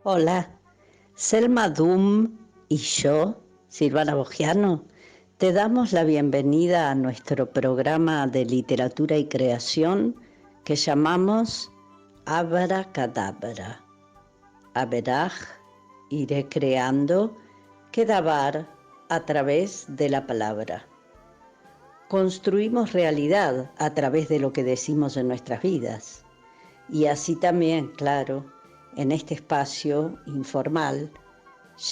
Hola, Selma Dum y yo, Silvana Bogiano, te damos la bienvenida a nuestro programa de literatura y creación que llamamos Abracadabra. Averaj, iré creando, Kedabar a través de la palabra. Construimos realidad a través de lo que decimos en nuestras vidas. Y así también, claro, en este espacio informal,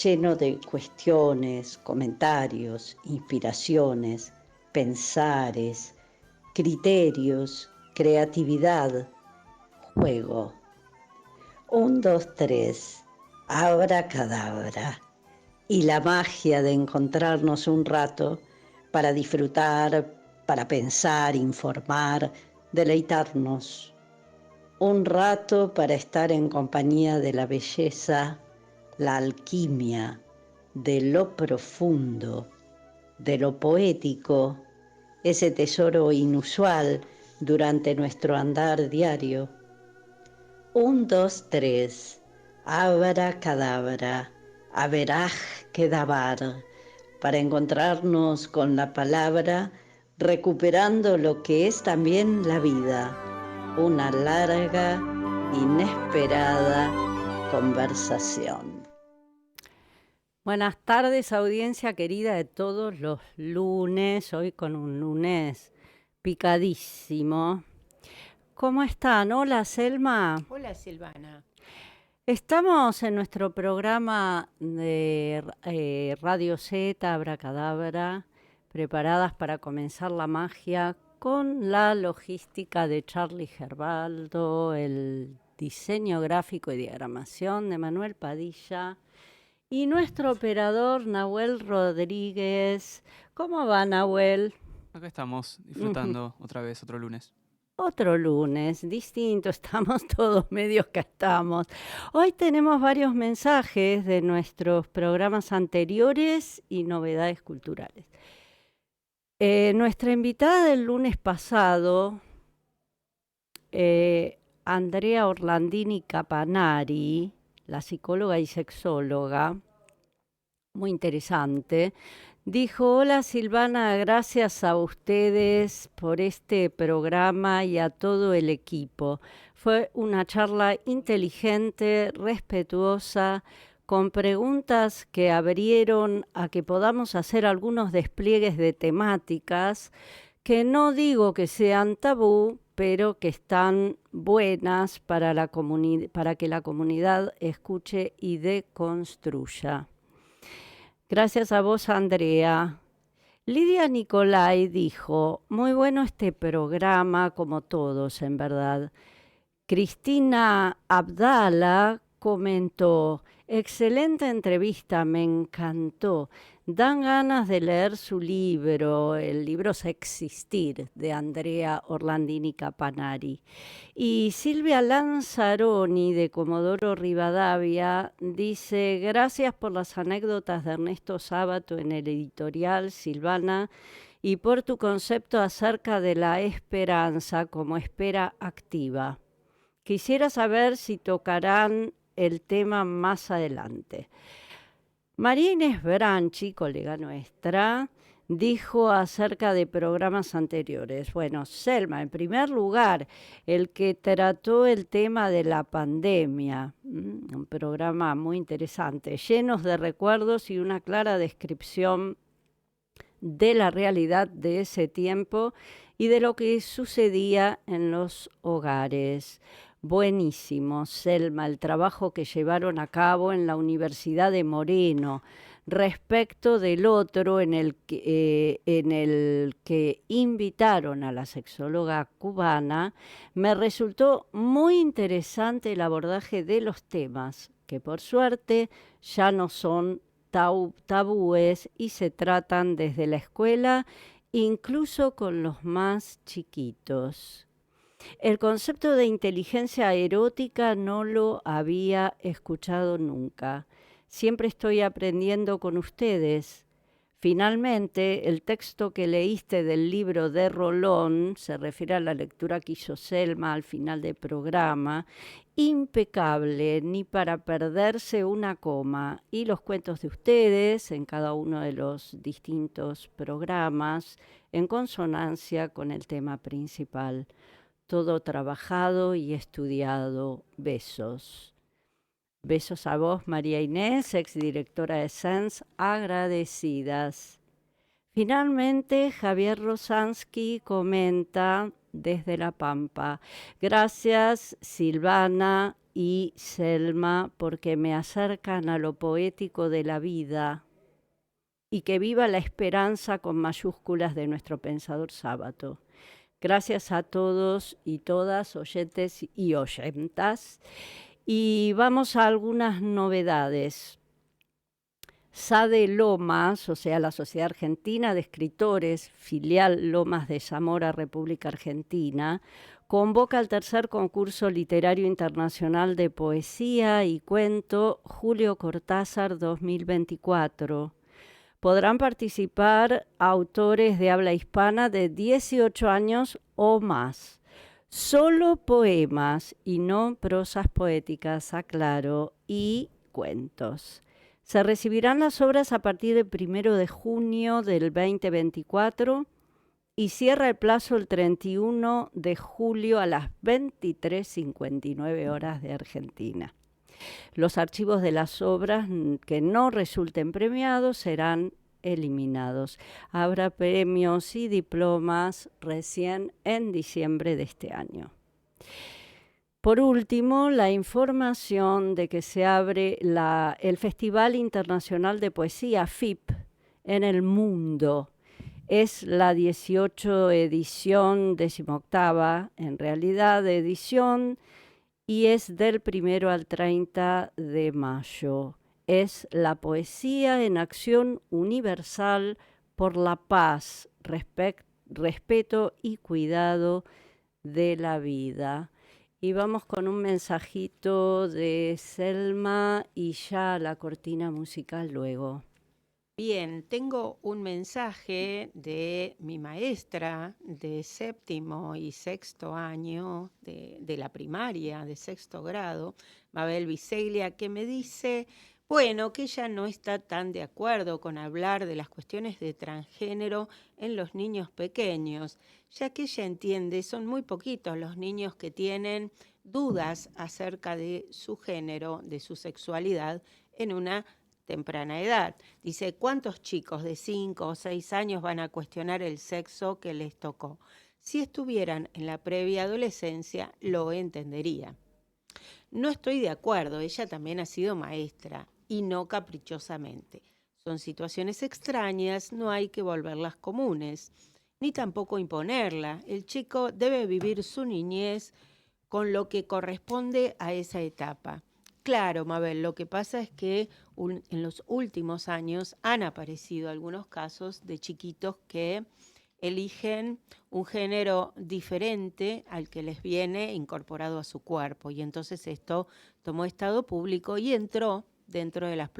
lleno de cuestiones, comentarios, inspiraciones, pensares, criterios, creatividad, juego. 1, 2, 3, abracadabra. Y la magia de encontrarnos un rato para disfrutar, para pensar, informar, deleitarnos. Un rato para estar en compañía de la belleza, la alquimia, de lo profundo, de lo poético, ese tesoro inusual durante nuestro andar diario. 1, 2, 3, abracadabra, averaj kedabar, para encontrarnos con la palabra, recuperando lo que es también la vida, una larga, inesperada conversación. Buenas tardes, audiencia querida de todos los lunes, hoy con un lunes picadísimo. ¿Cómo están? Hola, Selma. Hola Silvana. Estamos en nuestro programa de Radio Z, Abracadabra, preparadas para comenzar la magia con la logística de Charlie Gerbaldo, el diseño gráfico y diagramación de Manuel Padilla y nuestro operador Nahuel Rodríguez. ¿Cómo va, Nahuel? Acá estamos Ujú. disfrutando otra vez otro lunes. Otro lunes, distinto, estamos todos medios que estamos. Hoy tenemos varios mensajes de nuestros programas anteriores y novedades culturales. Nuestra invitada del lunes pasado, Andrea Orlandini Capanari, la psicóloga y sexóloga, muy interesante. Dijo: hola Silvana, gracias a ustedes por este programa y a todo el equipo. Fue una charla inteligente, respetuosa, con preguntas que abrieron a que podamos hacer algunos despliegues de temáticas que no digo que sean tabú, pero que están buenas para para que la comunidad escuche y deconstruya. Gracias a vos, Andrea. Lidia Nicolai dijo: muy bueno este programa, como todos, en verdad. Cristina Abdala comentó: excelente entrevista, me encantó. Dan ganas de leer su libro, el libro Sexistir, de Andrea Orlandini Capanari. Y Silvia Lanzaroni, de Comodoro Rivadavia, dice: gracias por las anécdotas de Ernesto Sábato en el editorial, Silvana, y por tu concepto acerca de la esperanza como espera activa. Quisiera saber si tocarán el tema más adelante. María Inés Branchi, colega nuestra, dijo acerca de programas anteriores. Bueno, Selma, en primer lugar, el que trató el tema de la pandemia, un programa muy interesante, llenos de recuerdos y una clara descripción de la realidad de ese tiempo y de lo que sucedía en los hogares. Buenísimo, Selma, el trabajo que llevaron a cabo en la Universidad de Moreno respecto del otro en el que invitaron a la sexóloga cubana. Me resultó muy interesante el abordaje de los temas, que por suerte ya no son tabúes y se tratan desde la escuela, incluso con los más chiquitos. El concepto de inteligencia erótica no lo había escuchado nunca. Siempre estoy aprendiendo con ustedes. Finalmente, el texto que leíste del libro de Rolón se refiere a la lectura que hizo Selma al final del programa impecable, ni para perderse una coma. Y los cuentos de ustedes en cada uno de los distintos programas, en consonancia con el tema principal. Todo trabajado y estudiado. Besos. Besos a vos, María Inés, exdirectora de SENS, agradecidas. Finalmente, Javier Rosansky comenta desde La Pampa: gracias Silvana y Selma porque me acercan a lo poético de la vida, y que viva la esperanza con mayúsculas de nuestro pensador sábado. Gracias a todos y todas, oyentes y oyentas. Y vamos a algunas novedades. SADE Lomas, o sea, la Sociedad Argentina de Escritores, filial Lomas de Zamora, República Argentina, convoca al tercer concurso literario internacional de poesía y cuento Julio Cortázar 2024. Podrán participar autores de habla hispana de 18 años o más. Solo poemas y no prosas poéticas, aclaro, y cuentos. Se recibirán las obras a partir del 1 de junio del 2024 y cierra el plazo el 31 de julio a las 23:59 horas de Argentina. Los archivos de las obras que no resulten premiados serán eliminados. Habrá premios y diplomas recién en diciembre de este año. Por último, la información de que se abre el Festival Internacional de Poesía, FIP, en el mundo. Es la 18 edición, 18ª en realidad, edición, y es del 1 al 30 de mayo. Es la poesía en acción universal por la paz, respeto y cuidado de la vida. Y vamos con un mensajito de Selma y ya la cortina musical luego. Bien, tengo un mensaje de mi maestra de 7º y 6º año de la primaria, de 6º grado, Mabel Biseglia, que me dice, bueno, que ella no está tan de acuerdo con hablar de las cuestiones de transgénero en los niños pequeños, ya que ella entiende, son muy poquitos los niños que tienen dudas acerca de su género, de su sexualidad en una temprana edad. Dice, ¿cuántos chicos de 5 o 6 años van a cuestionar el sexo que les tocó? Si estuvieran en la previa adolescencia, lo entendería. No estoy de acuerdo, ella también ha sido maestra, y no caprichosamente. Son situaciones extrañas, no hay que volverlas comunes, ni tampoco imponerla. El chico debe vivir su niñez con lo que corresponde a esa etapa. Claro, Mabel, lo que pasa es que en los últimos años han aparecido algunos casos de chiquitos que eligen un género diferente al que les viene incorporado a su cuerpo, y entonces esto tomó estado público y entró dentro de las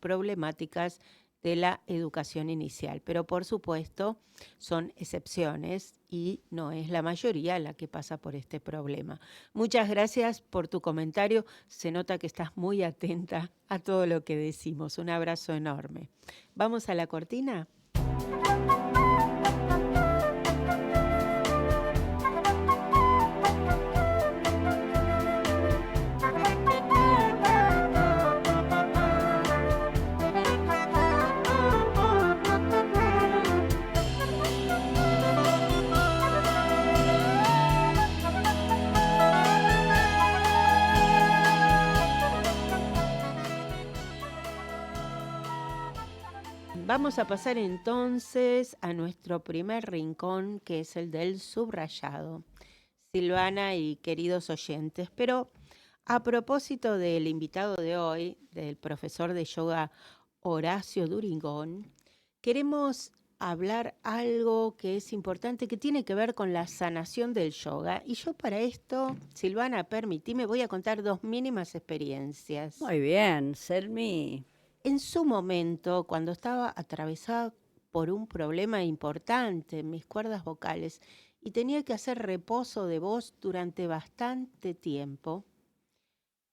problemáticas de la educación inicial. Pero por supuesto son excepciones y no es la mayoría la que pasa por este problema. Muchas gracias por tu comentario. Se nota que estás muy atenta a todo lo que decimos. Un abrazo enorme. ¿Vamos a la cortina? Vamos a pasar entonces a nuestro primer rincón, que es el del subrayado. Silvana y queridos oyentes, pero a propósito del invitado de hoy, del profesor de yoga Horacio Duringón, queremos hablar algo que es importante, que tiene que ver con la sanación del yoga. Y yo para esto, Silvana, permitime, voy a contar 2 mínimas experiencias. Muy bien, Selmi. En su momento, cuando estaba atravesada por un problema importante en mis cuerdas vocales y tenía que hacer reposo de voz durante bastante tiempo,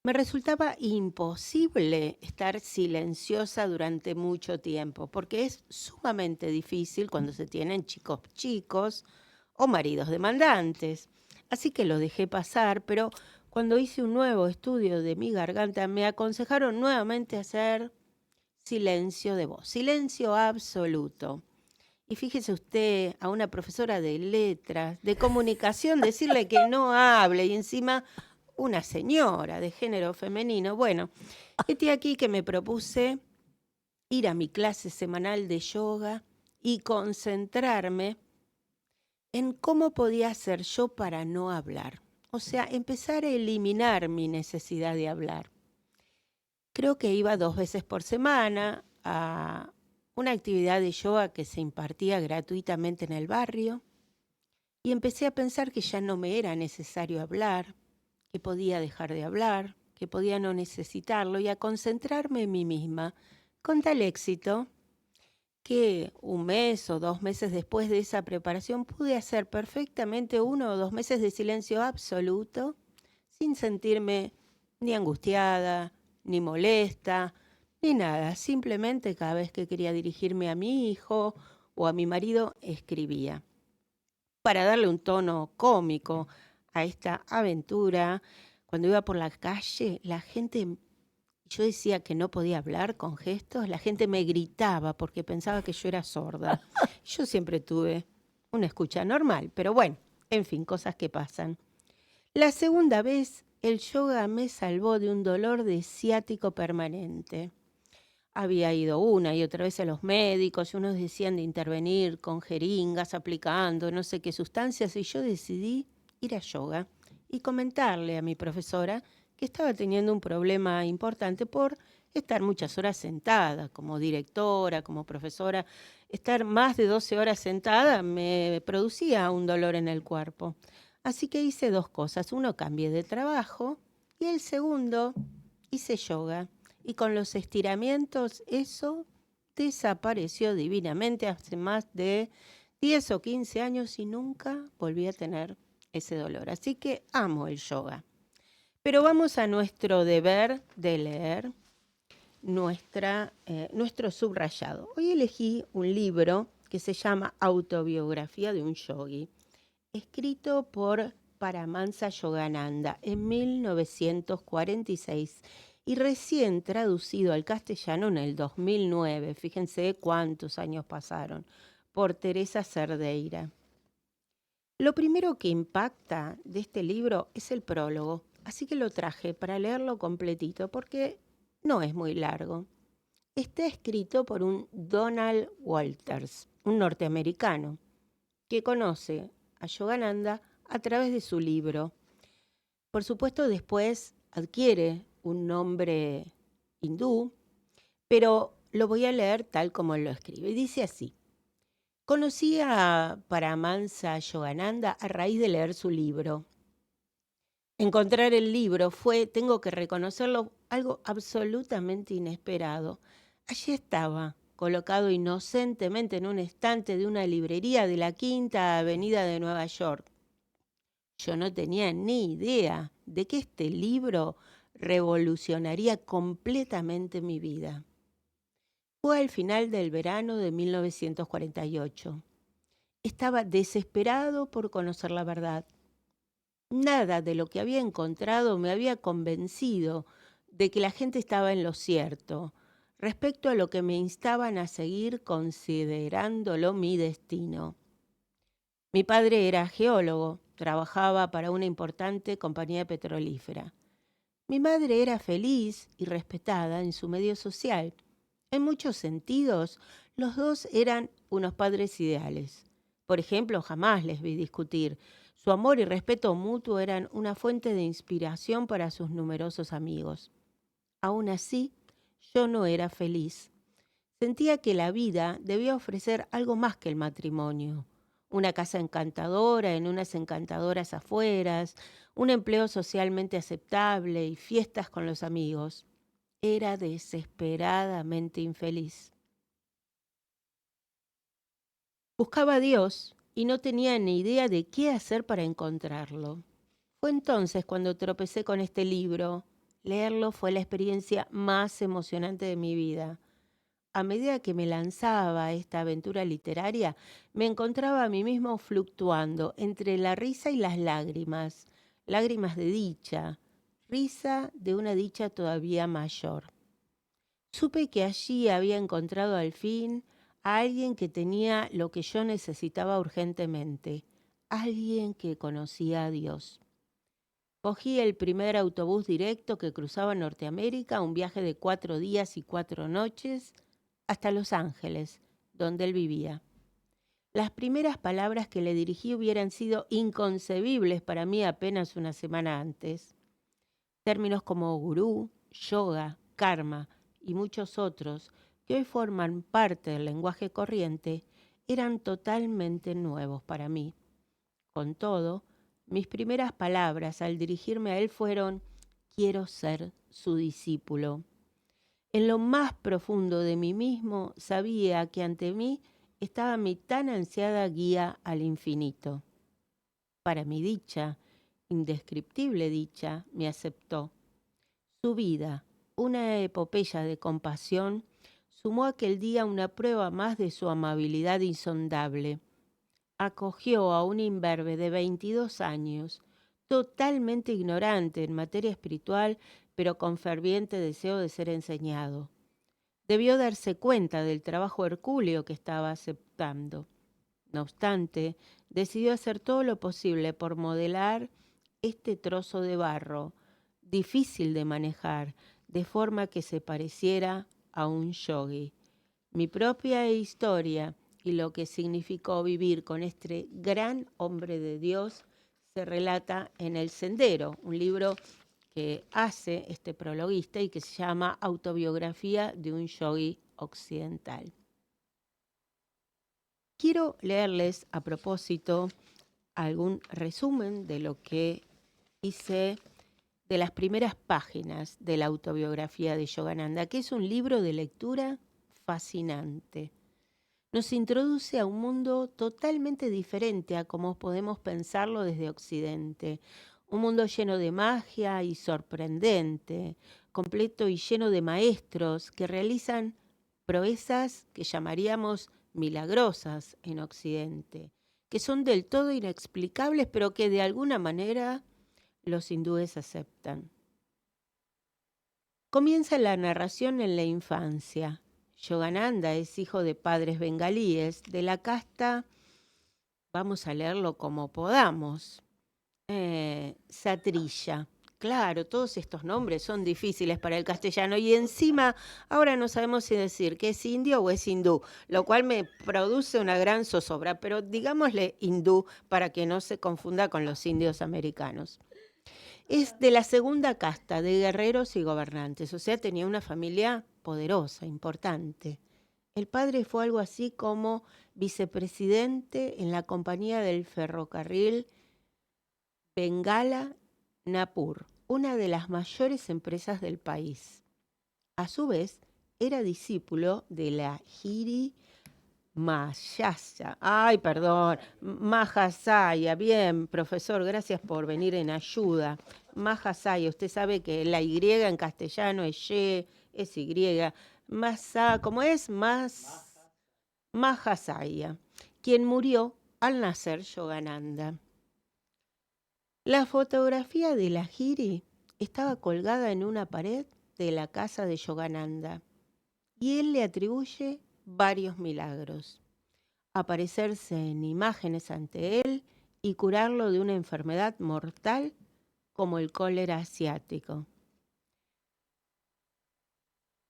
Me resultaba imposible estar silenciosa durante mucho tiempo, porque es sumamente difícil cuando se tienen chicos chicos o maridos demandantes. Así que lo dejé pasar, pero cuando hice un nuevo estudio de mi garganta, me aconsejaron nuevamente hacer silencio de voz, silencio absoluto. Y fíjese usted a una profesora de letras, de comunicación, decirle que no hable y encima una señora de género femenino. Bueno, este aquí que me propuse ir a mi clase semanal de yoga y concentrarme en cómo podía hacer yo para no hablar. O sea, empezar a eliminar mi necesidad de hablar. Creo que iba 2 veces por semana a una actividad de yoga que se impartía gratuitamente en el barrio y empecé a pensar que ya no me era necesario hablar, que podía dejar de hablar, que podía no necesitarlo y a concentrarme en mí misma, con tal éxito que 1 mes o 2 meses después de esa preparación pude hacer perfectamente 1 o 2 meses de silencio absoluto sin sentirme ni angustiada, ni molesta, ni nada. Simplemente cada vez que quería dirigirme a mi hijo o a mi marido, escribía. Para darle un tono cómico a esta aventura, cuando iba por la calle, la gente, yo decía que no podía hablar con gestos, la gente me gritaba porque pensaba que yo era sorda. Yo siempre tuve una escucha normal, pero bueno, en fin, cosas que pasan. La segunda vez, el yoga me salvó de un dolor de ciático permanente. Había ido una y otra vez a los médicos y unos decían de intervenir con jeringas, aplicando no sé qué sustancias, y yo decidí ir a yoga y comentarle a mi profesora que estaba teniendo un problema importante por estar muchas horas sentada, como directora, como profesora. Estar más de 12 horas sentada me producía un dolor en el cuerpo. Así que hice 2 cosas. Uno, cambié de trabajo y el segundo, hice yoga. Y con los estiramientos eso desapareció divinamente hace más de 10 o 15 años y nunca volví a tener ese dolor. Así que amo el yoga. Pero vamos a nuestro deber de leer nuestro subrayado. Hoy elegí un libro que se llama Autobiografía de un yogi, escrito por Paramahansa Yogananda en 1946 y recién traducido al castellano en el 2009. Fíjense cuántos años pasaron, por Teresa Cerdeira. Lo primero que impacta de este libro es el prólogo, así que lo traje para leerlo completito porque no es muy largo. Está escrito por un Donald Walters, un norteamericano, que conoce a Yogananda a través de su libro. Por supuesto, después adquiere un nombre hindú, pero lo voy a leer tal como lo escribe. Dice así: conocí a Paramahansa Yogananda a raíz de leer su libro. Encontrar el libro fue, tengo que reconocerlo, algo absolutamente inesperado. Allí estaba, colocado inocentemente en un estante de una librería de la Quinta Avenida de Nueva York. Yo no tenía ni idea de que este libro revolucionaría completamente mi vida. Fue al final del verano de 1948. Estaba desesperado por conocer la verdad. Nada de lo que había encontrado me había convencido de que la gente estaba en lo cierto respecto a lo que me instaban a seguir considerándolo mi destino. Mi padre era geólogo, trabajaba para una importante compañía petrolífera. Mi madre era feliz y respetada en su medio social. En muchos sentidos, los dos eran unos padres ideales. Por ejemplo, jamás les vi discutir. Su amor y respeto mutuo eran una fuente de inspiración para sus numerosos amigos. Aún así, yo no era feliz. Sentía que la vida debía ofrecer algo más que el matrimonio. Una casa encantadora en unas encantadoras afueras, un empleo socialmente aceptable y fiestas con los amigos. Era desesperadamente infeliz. Buscaba a Dios y no tenía ni idea de qué hacer para encontrarlo. Fue entonces cuando tropecé con este libro, Leerlo fue la experiencia más emocionante de mi vida. A medida que me lanzaba a esta aventura literaria, me encontraba a mí mismo fluctuando entre la risa y las lágrimas, lágrimas de dicha, risa de una dicha todavía mayor. Supe que allí había encontrado al fin a alguien que tenía lo que yo necesitaba urgentemente, alguien que conocía a Dios. Cogí el primer autobús directo que cruzaba Norteamérica, un viaje de 4 días y 4 noches, hasta Los Ángeles, donde él vivía. Las primeras palabras que le dirigí hubieran sido inconcebibles para mí apenas una semana antes. Términos como gurú, yoga, karma y muchos otros que hoy forman parte del lenguaje corriente eran totalmente nuevos para mí. Con todo, mis primeras palabras al dirigirme a él fueron: quiero ser su discípulo. En lo más profundo de mí mismo sabía que ante mí estaba mi tan ansiada guía al infinito. Para mi dicha, indescriptible dicha, me aceptó. Su vida, una epopeya de compasión, sumó aquel día una prueba más de su amabilidad insondable. Acogió a un imberbe de 22 años, totalmente ignorante en materia espiritual, pero con ferviente deseo de ser enseñado. Debió darse cuenta del trabajo hercúleo que estaba aceptando. No obstante, decidió hacer todo lo posible por modelar este trozo de barro, difícil de manejar, de forma que se pareciera a un yogi. Mi propia historia y lo que significó vivir con este gran hombre de Dios se relata en El Sendero, un libro que hace este prologuista y que se llama Autobiografía de un yogi occidental. Quiero leerles a propósito algún resumen de lo que hice de las primeras páginas de la autobiografía de Yogananda, que es un libro de lectura fascinante. Nos introduce a un mundo totalmente diferente a como podemos pensarlo desde Occidente. Un mundo lleno de magia y sorprendente, completo y lleno de maestros que realizan proezas que llamaríamos milagrosas en Occidente, que son del todo inexplicables, pero que de alguna manera los hindúes aceptan. Comienza la narración en la infancia. Yogananda es hijo de padres bengalíes de la casta, vamos a leerlo como podamos, Satriya. Claro, todos estos nombres son difíciles para el castellano y encima ahora no sabemos si decir que es indio o es hindú, lo cual me produce una gran zozobra, pero digámosle hindú para que no se confunda con los indios americanos. Es de la segunda casta de guerreros y gobernantes, o sea, tenía una familia poderosa, importante. El padre fue algo así como vicepresidente en la compañía del ferrocarril Bengala Napur, una de las mayores empresas del país. A su vez, era discípulo de la Giri Mahasaya. Bien, profesor, gracias por venir en ayuda. Mahasaya, usted sabe que la Y en castellano es Y, es Y. ¿Cómo es? Mahasaya, quien murió al nacer Yogananda. La fotografía de la Giri estaba colgada en una pared de la casa de Yogananda y él le atribuye varios milagros: aparecerse en imágenes ante él y curarlo de una enfermedad mortal como el cólera asiático.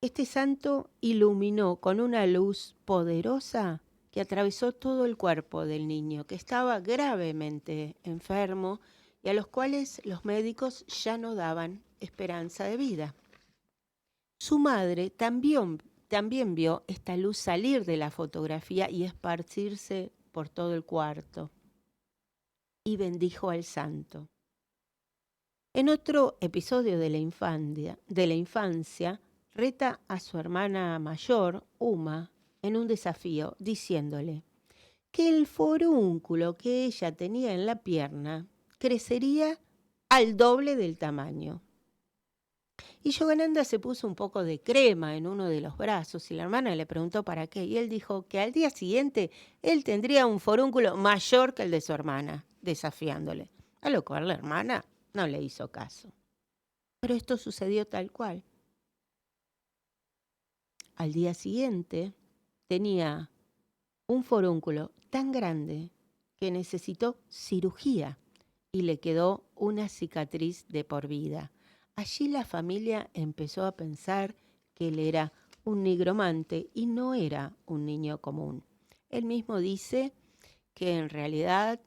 Este santo iluminó con una luz poderosa que atravesó todo el cuerpo del niño, que estaba gravemente enfermo y a los cuales los médicos ya no daban esperanza de vida. Su madre también vio esta luz salir de la fotografía y esparcirse por todo el cuarto, y bendijo al santo. En otro episodio de la infancia, reta a su hermana mayor, Uma, en un desafío, diciéndole que el forúnculo que ella tenía en la pierna crecería al doble del tamaño. Y Yogananda se puso un poco de crema en uno de los brazos y la hermana le preguntó para qué. Y él dijo que al día siguiente él tendría un forúnculo mayor que el de su hermana, desafiándole. A lo cual la hermana no le hizo caso. Pero esto sucedió tal cual. Al día siguiente tenía un forúnculo tan grande que necesitó cirugía y le quedó una cicatriz de por vida. Allí la familia empezó a pensar que él era un nigromante y no era un niño común. Él mismo dice que en realidad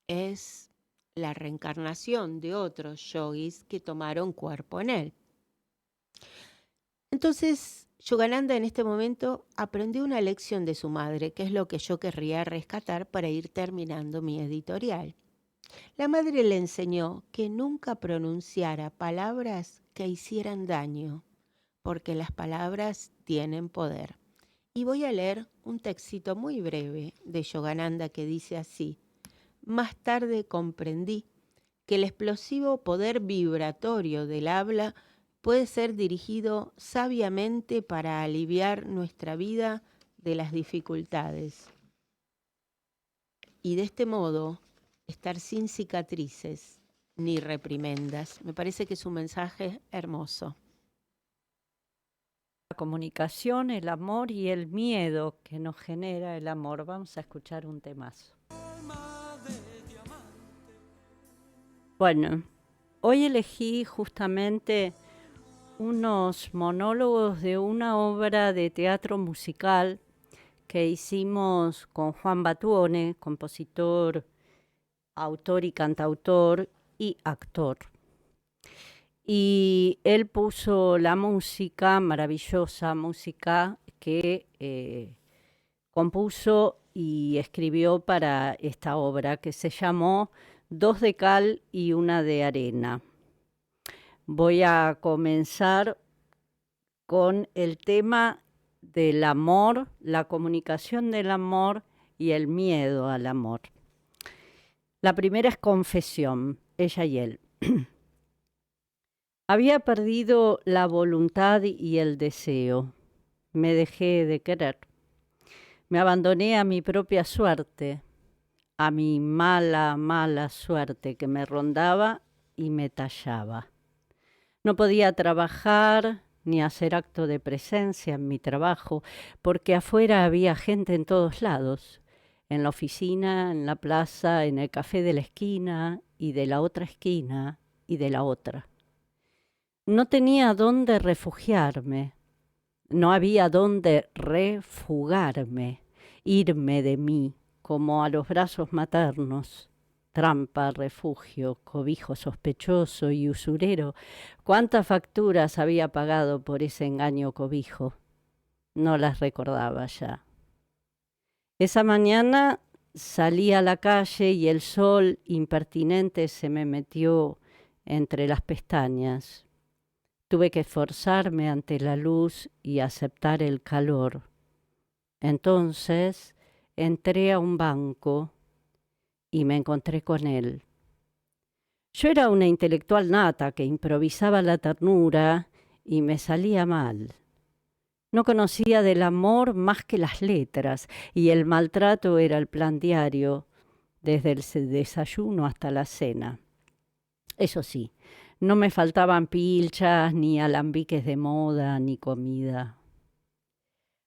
es la reencarnación de otros yogis que tomaron cuerpo en él. Entonces, Yogananda en este momento aprendió una lección de su madre, que es lo que yo querría rescatar para ir terminando mi editorial. La madre le enseñó que nunca pronunciara palabras que hicieran daño, porque las palabras tienen poder. Y voy a leer un textito muy breve de Yogananda que dice así: más tarde comprendí que el explosivo poder vibratorio del habla puede ser dirigido sabiamente para aliviar nuestra vida de las dificultades. Y de este modo, estar sin cicatrices ni reprimendas. Me parece que es un mensaje hermoso. La comunicación, el amor y el miedo que nos genera el amor. Vamos a escuchar un temazo. Bueno, hoy elegí justamente unos monólogos de una obra de teatro musical que hicimos con Juan Batuone, compositor, autor y cantautor y actor. Y él puso la música, maravillosa música que compuso y escribió para esta obra que se llamó Dos de cal y una de arena. Voy a comenzar con el tema del amor, la comunicación del amor y el miedo al amor. La primera es confesión, ella y él. Había perdido la voluntad y el deseo. Me dejé de querer. Me abandoné a mi propia suerte, a mi mala, mala suerte que me rondaba y me tallaba. No podía trabajar ni hacer acto de presencia en mi trabajo, porque afuera había gente en todos lados, en la oficina, en la plaza, en el café de la esquina y de la otra esquina y de la otra. No tenía dónde refugiarme, no había dónde refugarme, irme de mí como a los brazos maternos. Trampa, refugio, cobijo sospechoso y usurero. ¿Cuántas facturas había pagado por ese engaño cobijo? No las recordaba ya. Esa mañana salí a la calle y el sol impertinente se me metió entre las pestañas. Tuve que esforzarme ante la luz y aceptar el calor. Entonces entré a un banco y me encontré con él. Yo era una intelectual nata que improvisaba la ternura y me salía mal. No conocía del amor más que las letras y el maltrato era el plan diario, desde el desayuno hasta la cena. Eso sí, no me faltaban pilchas, ni alambiques de moda, ni comida.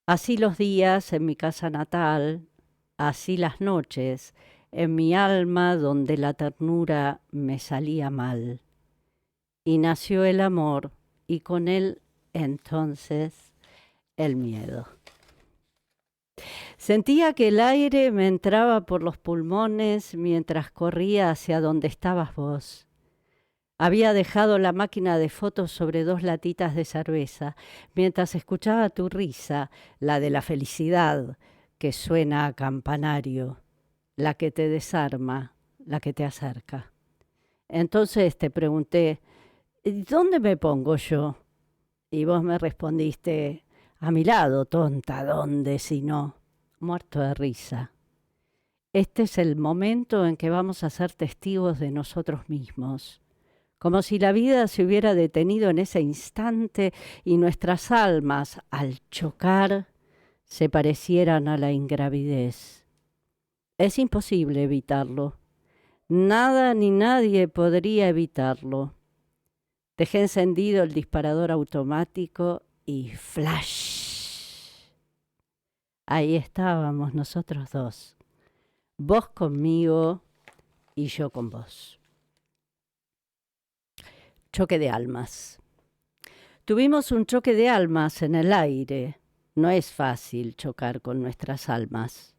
Así los días en mi casa natal, así las noches, en mi alma donde la ternura me salía mal. Y nació el amor, y con él entonces el miedo. Sentía que el aire me entraba por los pulmones mientras corría hacia donde estabas vos. Había dejado la máquina de fotos sobre 2 latitas de cerveza, mientras escuchaba tu risa, la de la felicidad, que suena a campanario, la que te desarma, la que te acerca. Entonces te pregunté, ¿dónde me pongo yo? Y vos me respondiste, a mi lado, tonta, ¿dónde si no? Muerto de risa. Este es el momento en que vamos a ser testigos de nosotros mismos. como si la vida se hubiera detenido en ese instante y nuestras almas, al chocar, se parecieran a la ingravidez. Es imposible evitarlo. Nada ni nadie podría evitarlo. Dejé encendido el disparador automático y ¡flash! Ahí estábamos nosotros dos. Vos conmigo y yo con vos. Choque de almas. Tuvimos un choque de almas en el aire. No es fácil chocar con nuestras almas.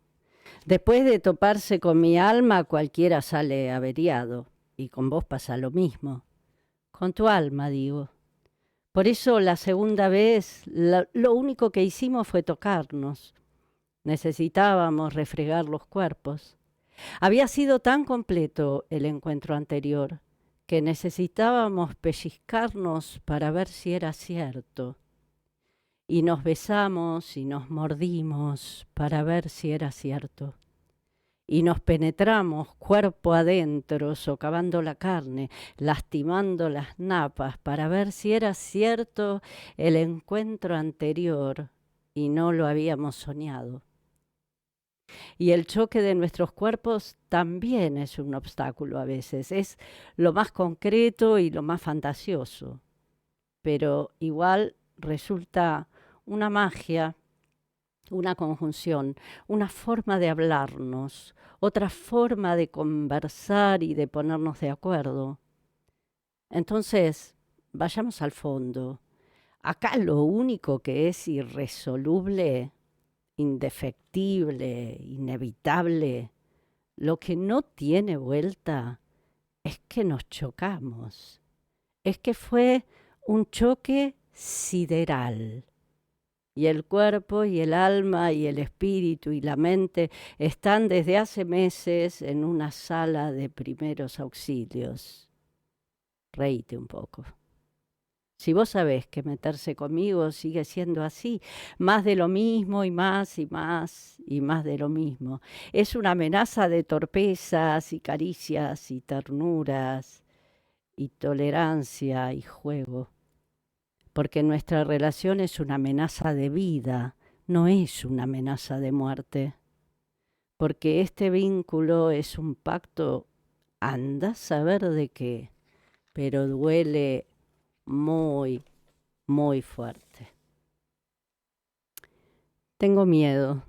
Después de toparse con mi alma, cualquiera sale averiado. Y con vos pasa lo mismo. Con tu alma, digo. Por eso la segunda vez, lo único que hicimos fue tocarnos. Necesitábamos refregar los cuerpos. Había sido tan completo el encuentro anterior que necesitábamos pellizcarnos para ver si era cierto. Y nos besamos y nos mordimos para ver si era cierto. Y nos penetramos cuerpo adentro, socavando la carne, lastimando las napas para ver si era cierto el encuentro anterior y no lo habíamos soñado. Y el choque de nuestros cuerpos también es un obstáculo a veces, es lo más concreto y lo más fantasioso, pero igual resulta una magia, una conjunción, una forma de hablarnos, otra forma de conversar y de ponernos de acuerdo. Entonces, vayamos al fondo. Acá lo único que es irresoluble, indefectible, inevitable, lo que no tiene vuelta es que nos chocamos. Es que fue un choque sideral. Y el cuerpo y el alma y el espíritu y la mente están desde hace meses en una sala de primeros auxilios. Reíte un poco. Si vos sabés que meterse conmigo sigue siendo así, más de lo mismo y más y más y más de lo mismo. Es una amenaza de torpezas y caricias y ternuras y tolerancia y juego. Porque nuestra relación es una amenaza de vida, no es una amenaza de muerte. Porque este vínculo es un pacto, anda a saber de qué, pero duele muy, muy fuerte. Tengo miedo,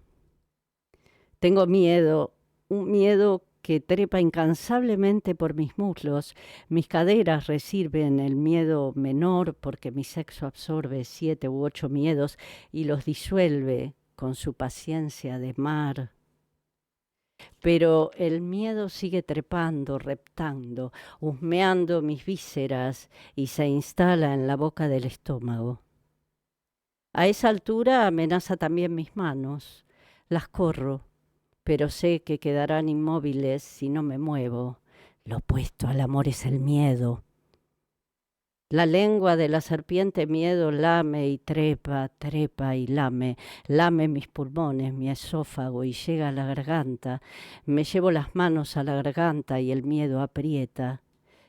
un miedo que trepa incansablemente por mis muslos. Mis caderas reciben el miedo menor porque mi sexo absorbe 7 u 8 miedos y los disuelve con su paciencia de mar. Pero el miedo sigue trepando, reptando, husmeando mis vísceras y se instala en la boca del estómago. A esa altura amenaza también mis manos. Las corro, pero sé que quedarán inmóviles si no me muevo. Lo opuesto al amor es el miedo. La lengua de la serpiente miedo lame y trepa, trepa y lame mis pulmones, mi esófago y llega a la garganta. Me llevo las manos a la garganta y el miedo aprieta.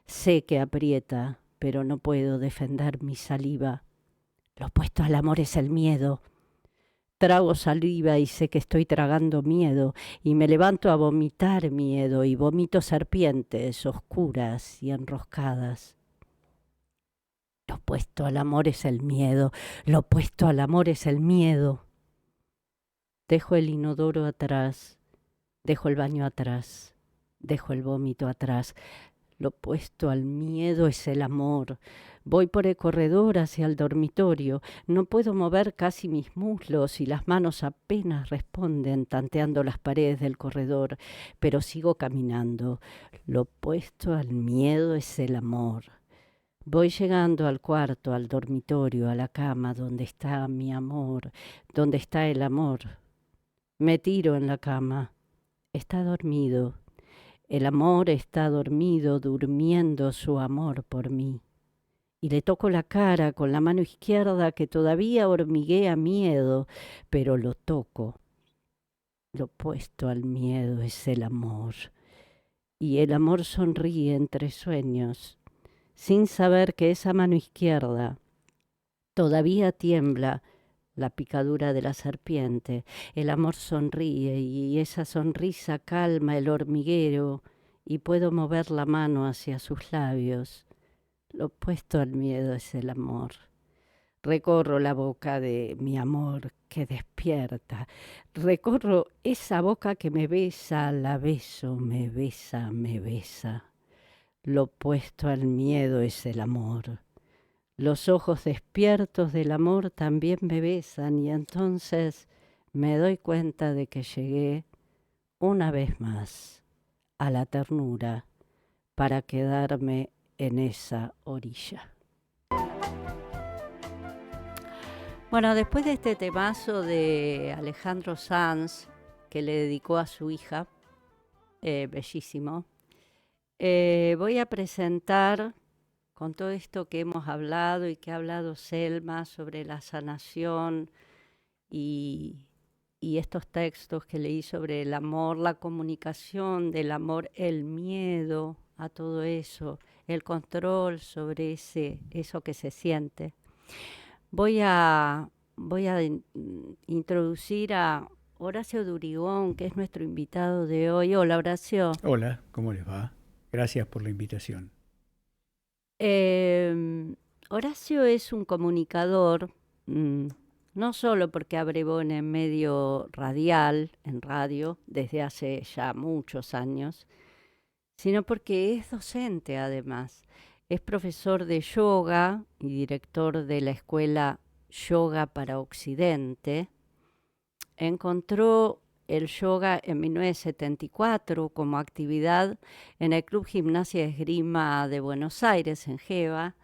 Sé que aprieta, pero no puedo defender mi saliva. Lo opuesto al amor es el miedo. Trago saliva y sé que estoy tragando miedo y me levanto a vomitar miedo y vomito serpientes oscuras y enroscadas. Lo opuesto al amor es el miedo, lo opuesto al amor es el miedo. Dejo el inodoro atrás, dejo el baño atrás, dejo el vómito atrás. Lo opuesto al miedo es el amor. Voy por el corredor hacia el dormitorio. No puedo mover casi mis muslos y las manos apenas responden tanteando las paredes del corredor, pero sigo caminando. Lo opuesto al miedo es el amor. Voy llegando al cuarto, al dormitorio, a la cama donde está mi amor, donde está el amor. Me tiro en la cama. Está dormido. El amor está dormido, durmiendo su amor por mí. Y le toco la cara con la mano izquierda que todavía hormiguea miedo, pero lo toco. Lo opuesto al miedo es el amor. Y el amor sonríe entre sueños. sin saber que esa mano izquierda todavía tiembla la picadura de la serpiente. El amor sonríe y esa sonrisa calma el hormiguero y puedo mover la mano hacia sus labios. Lo opuesto al miedo es el amor. Recorro la boca de mi amor que despierta. Recorro esa boca que me besa, la beso, me besa, me besa. Lo opuesto al miedo es el amor. Los ojos despiertos del amor también me besan y entonces me doy cuenta de que llegué una vez más a la ternura para quedarme en esa orilla. Bueno, después de este temazo de Alejandro Sanz, que le dedicó a su hija, bellísimo, voy a presentar, con todo esto que hemos hablado y que ha hablado Selma sobre la sanación y estos textos que leí sobre el amor, la comunicación del amor, el miedo a todo eso, el control sobre eso que se siente. Voy a introducir a Horacio Durigón, que es nuestro invitado de hoy. Hola, Horacio. Hola, ¿cómo les va? Gracias por la invitación. Horacio es un comunicador, no solo porque abrevó en el medio radial, en radio, desde hace ya muchos años, sino porque es docente además. Es profesor de yoga y director de la escuela Yoga para Occidente. Encontró el yoga en 1974 como actividad en el Club Gimnasia Esgrima de Buenos Aires, en Geva,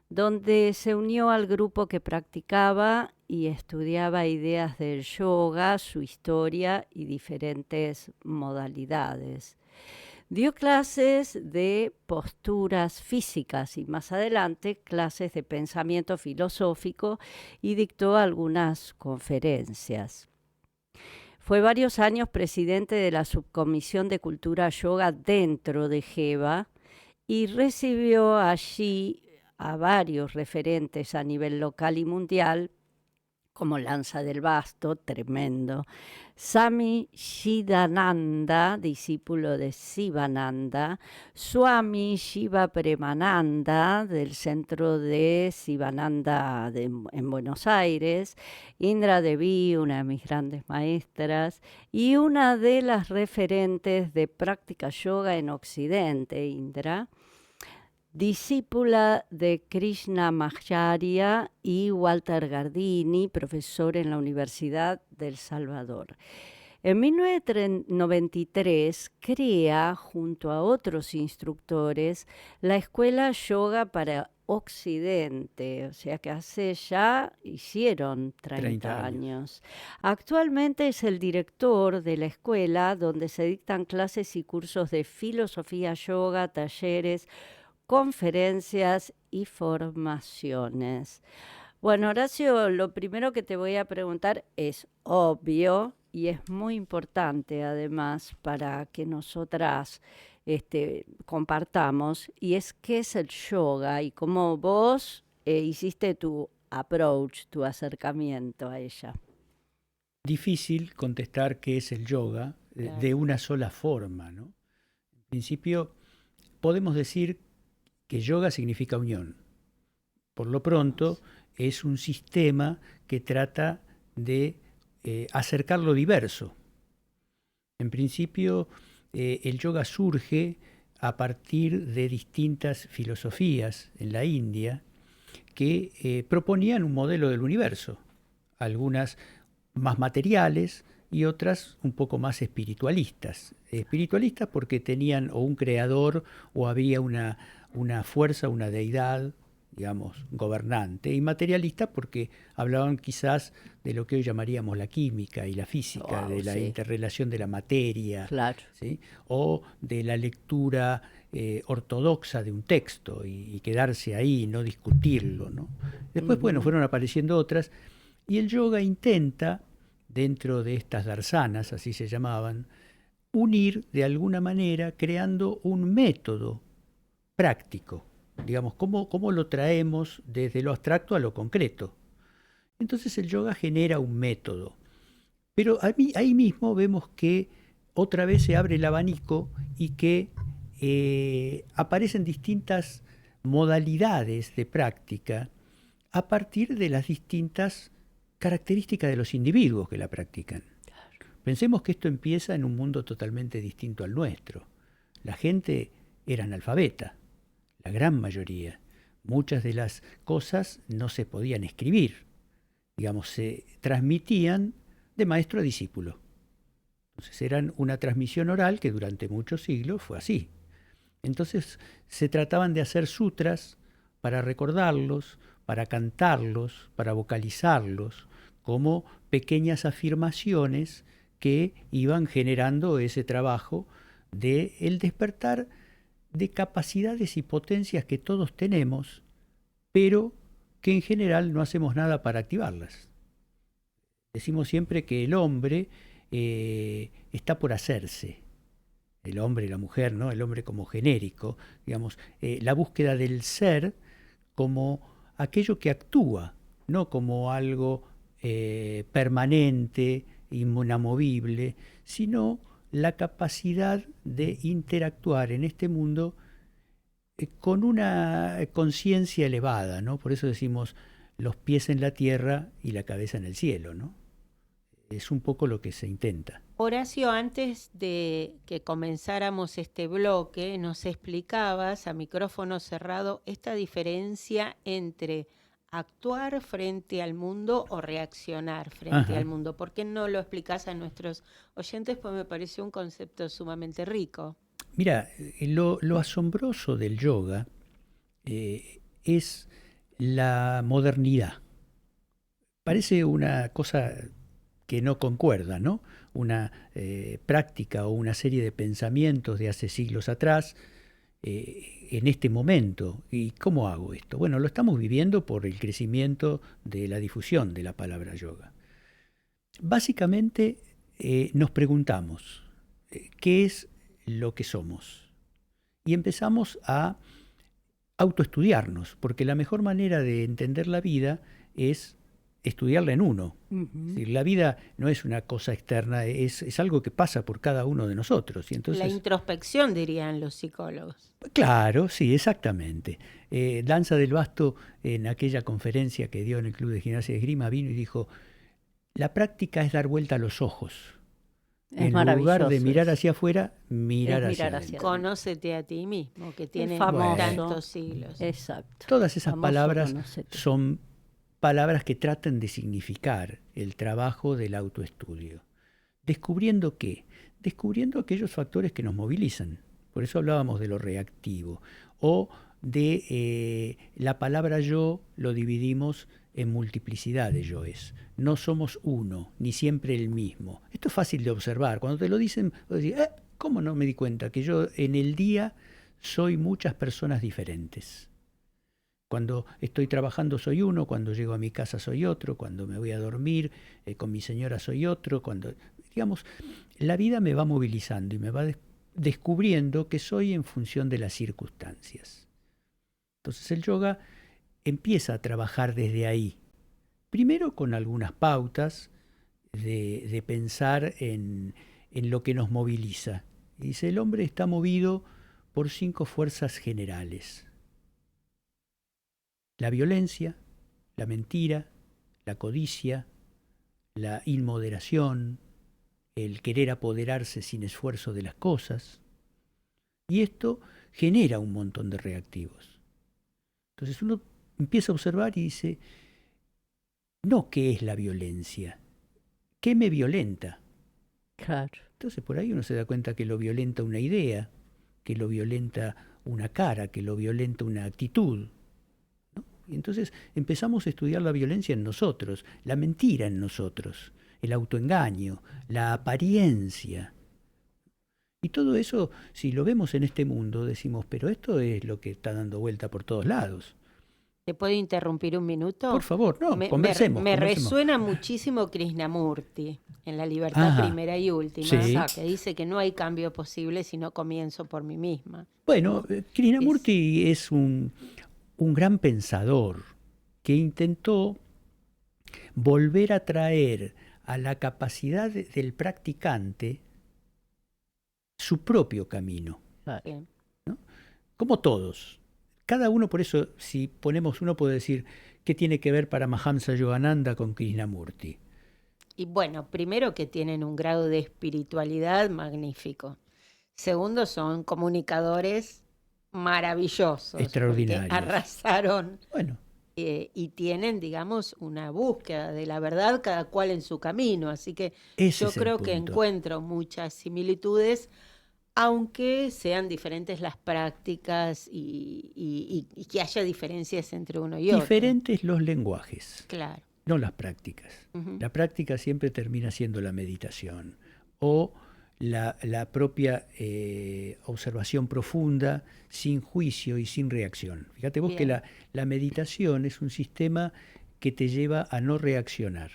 donde se unió al grupo que practicaba y estudiaba ideas del yoga, su historia y diferentes modalidades. Dio clases de posturas físicas y más adelante clases de pensamiento filosófico y dictó algunas conferencias. Fue varios años presidente de la Subcomisión de Cultura Yoga dentro de Geva y recibió allí a varios referentes a nivel local y mundial, como Lanza del Basto, tremendo, Swami Chidananda, discípulo de Sivananda, Swami Shiva Premananda, del centro de Sivananda en Buenos Aires, Indra Devi, una de mis grandes maestras, y una de las referentes de práctica yoga en Occidente, Indra, discípula de Krishnamacharya y Walter Gardini, profesor en la Universidad del Salvador. En 1993 crea, junto a otros instructores, la Escuela Yoga para Occidente, o sea que hicieron 30 años. Actualmente es el director de la escuela, donde se dictan clases y cursos de filosofía yoga, talleres, conferencias y formaciones. Bueno, Horacio, lo primero que te voy a preguntar es obvio y es muy importante además para que nosotras compartamos, y es qué es el yoga y cómo vos hiciste tu approach, tu acercamiento a ella. Difícil contestar qué es el yoga Claro. de una sola forma, ¿no? En principio, podemos decir que yoga significa unión. Por lo pronto, es un sistema que trata de acercar lo diverso. En principio, el yoga surge a partir de distintas filosofías en la India que proponían un modelo del universo, algunas más materiales y otras un poco más espiritualistas. Espiritualistas porque tenían o un creador o había una fuerza, una deidad, digamos, gobernante, y materialista porque hablaban quizás de lo que hoy llamaríamos la química y la física, de la interrelación de la materia, claro, ¿sí? O de la lectura ortodoxa de un texto y quedarse ahí y no discutirlo, ¿no? Después, bueno, fueron apareciendo otras, y el yoga intenta, dentro de estas darsanas, así se llamaban, unir de alguna manera creando un método práctico Digamos, cómo lo traemos desde lo abstracto a lo concreto. Entonces el yoga genera un método. Pero ahí mismo vemos que otra vez se abre el abanico y que aparecen distintas modalidades de práctica a partir de las distintas características de los individuos que la practican. Pensemos que esto empieza en un mundo totalmente distinto al nuestro. La gente era analfabeta, la gran mayoría. Muchas de las cosas no se podían escribir, digamos, se transmitían de maestro a discípulo. Entonces eran una transmisión oral que durante muchos siglos fue así. Entonces se trataban de hacer sutras para recordarlos, para cantarlos, para vocalizarlos, como pequeñas afirmaciones que iban generando ese trabajo de el despertar de capacidades y potencias que todos tenemos, pero que en general no hacemos nada para activarlas. Decimos siempre que el hombre está por hacerse. El hombre y la mujer, ¿no? El hombre como genérico, digamos, la búsqueda del ser como aquello que actúa, no como algo permanente, inamovible, sino la capacidad de interactuar en este mundo con una conciencia elevada, ¿no? Por eso decimos los pies en la tierra y la cabeza en el cielo, ¿no? Es un poco lo que se intenta. Horacio, antes de que comenzáramos este bloque, nos explicabas a micrófono cerrado esta diferencia entre actuar frente al mundo o reaccionar frente al mundo. ¿Por qué no lo explicás a nuestros oyentes? Pues me pareció un concepto sumamente rico. Mira, lo asombroso del yoga es la modernidad. Parece una cosa que no concuerda, ¿no? Una práctica o una serie de pensamientos de hace siglos atrás, en este momento. ¿Y cómo hago esto? Bueno, lo estamos viviendo por el crecimiento de la difusión de la palabra yoga. Básicamente nos preguntamos, ¿qué es lo que somos? Y empezamos a autoestudiarnos, porque la mejor manera de entender la vida es estudiarla en uno. Es decir, la vida no es una cosa externa, es algo que pasa por cada uno de nosotros. Y entonces, la introspección, dirían los psicólogos. Claro, sí, exactamente. Danza del Basto, en aquella conferencia que dio en el Club de Gimnasia de Esgrima, vino y dijo, la práctica es dar vuelta a los ojos. En lugar de mirar hacia afuera, mirar hacia adentro. Conócete a ti mismo, que tiene tantos siglos. Exacto. Todas esas palabras son palabras que tratan de significar el trabajo del autoestudio. ¿Descubriendo qué? Descubriendo aquellos factores que nos movilizan. Por eso hablábamos de lo reactivo. O de la palabra yo lo dividimos en multiplicidad de yoes. No somos uno, ni siempre el mismo. Esto es fácil de observar. Cuando te lo dicen, vos decís, ¿cómo no me di cuenta que yo en el día soy muchas personas diferentes? Cuando estoy trabajando soy uno, cuando llego a mi casa soy otro, cuando me voy a dormir con mi señora soy otro, cuando, digamos, la vida me va movilizando y me va descubriendo que soy en función de las circunstancias. Entonces el yoga empieza a trabajar desde ahí. Primero con algunas pautas de pensar en lo que nos moviliza. Y dice, el hombre está movido por 5 fuerzas generales. La violencia, la mentira, la codicia, la inmoderación, el querer apoderarse sin esfuerzo de las cosas. Y esto genera un montón de reactivos. Entonces uno empieza a observar y dice, no, ¿qué es la violencia? ¿Qué me violenta? Claro. Entonces por ahí uno se da cuenta que lo violenta una idea, que lo violenta una cara, que lo violenta una actitud. Y entonces empezamos a estudiar la violencia en nosotros, la mentira en nosotros, el autoengaño, la apariencia. Y todo eso, si lo vemos en este mundo, decimos, pero esto es lo que está dando vuelta por todos lados. ¿Te puedo interrumpir un minuto? Por favor, no, conversemos. Me resuena muchísimo Krishnamurti. en la libertad Ajá. primera y última, Sí. que dice que no hay cambio posible si no comienzo por mí misma. Bueno, ¿no? Krishnamurti es un gran pensador que intentó volver a traer a la capacidad del practicante su propio camino, Sí. como todos. Cada uno, por eso, si ponemos uno puede decir, ¿qué tiene que ver Paramahamsa Yogananda con Krishnamurti? Y bueno, primero que tienen un grado de espiritualidad magnífico. Segundo, son comunicadores maravillosos, porque Extraordinarios. arrasaron Bueno, y tienen, digamos, una búsqueda de la verdad, cada cual en su camino. Así que ese yo es el creo que punto. encuentro muchas similitudes, aunque sean diferentes las prácticas y que haya diferencias entre uno y otro. Diferentes los lenguajes, Claro. no las prácticas. Ujú. La práctica siempre termina siendo la meditación o la propia observación profunda, sin juicio y sin reacción. Fíjate vos que Bien. la meditación es un sistema que te lleva a no reaccionar.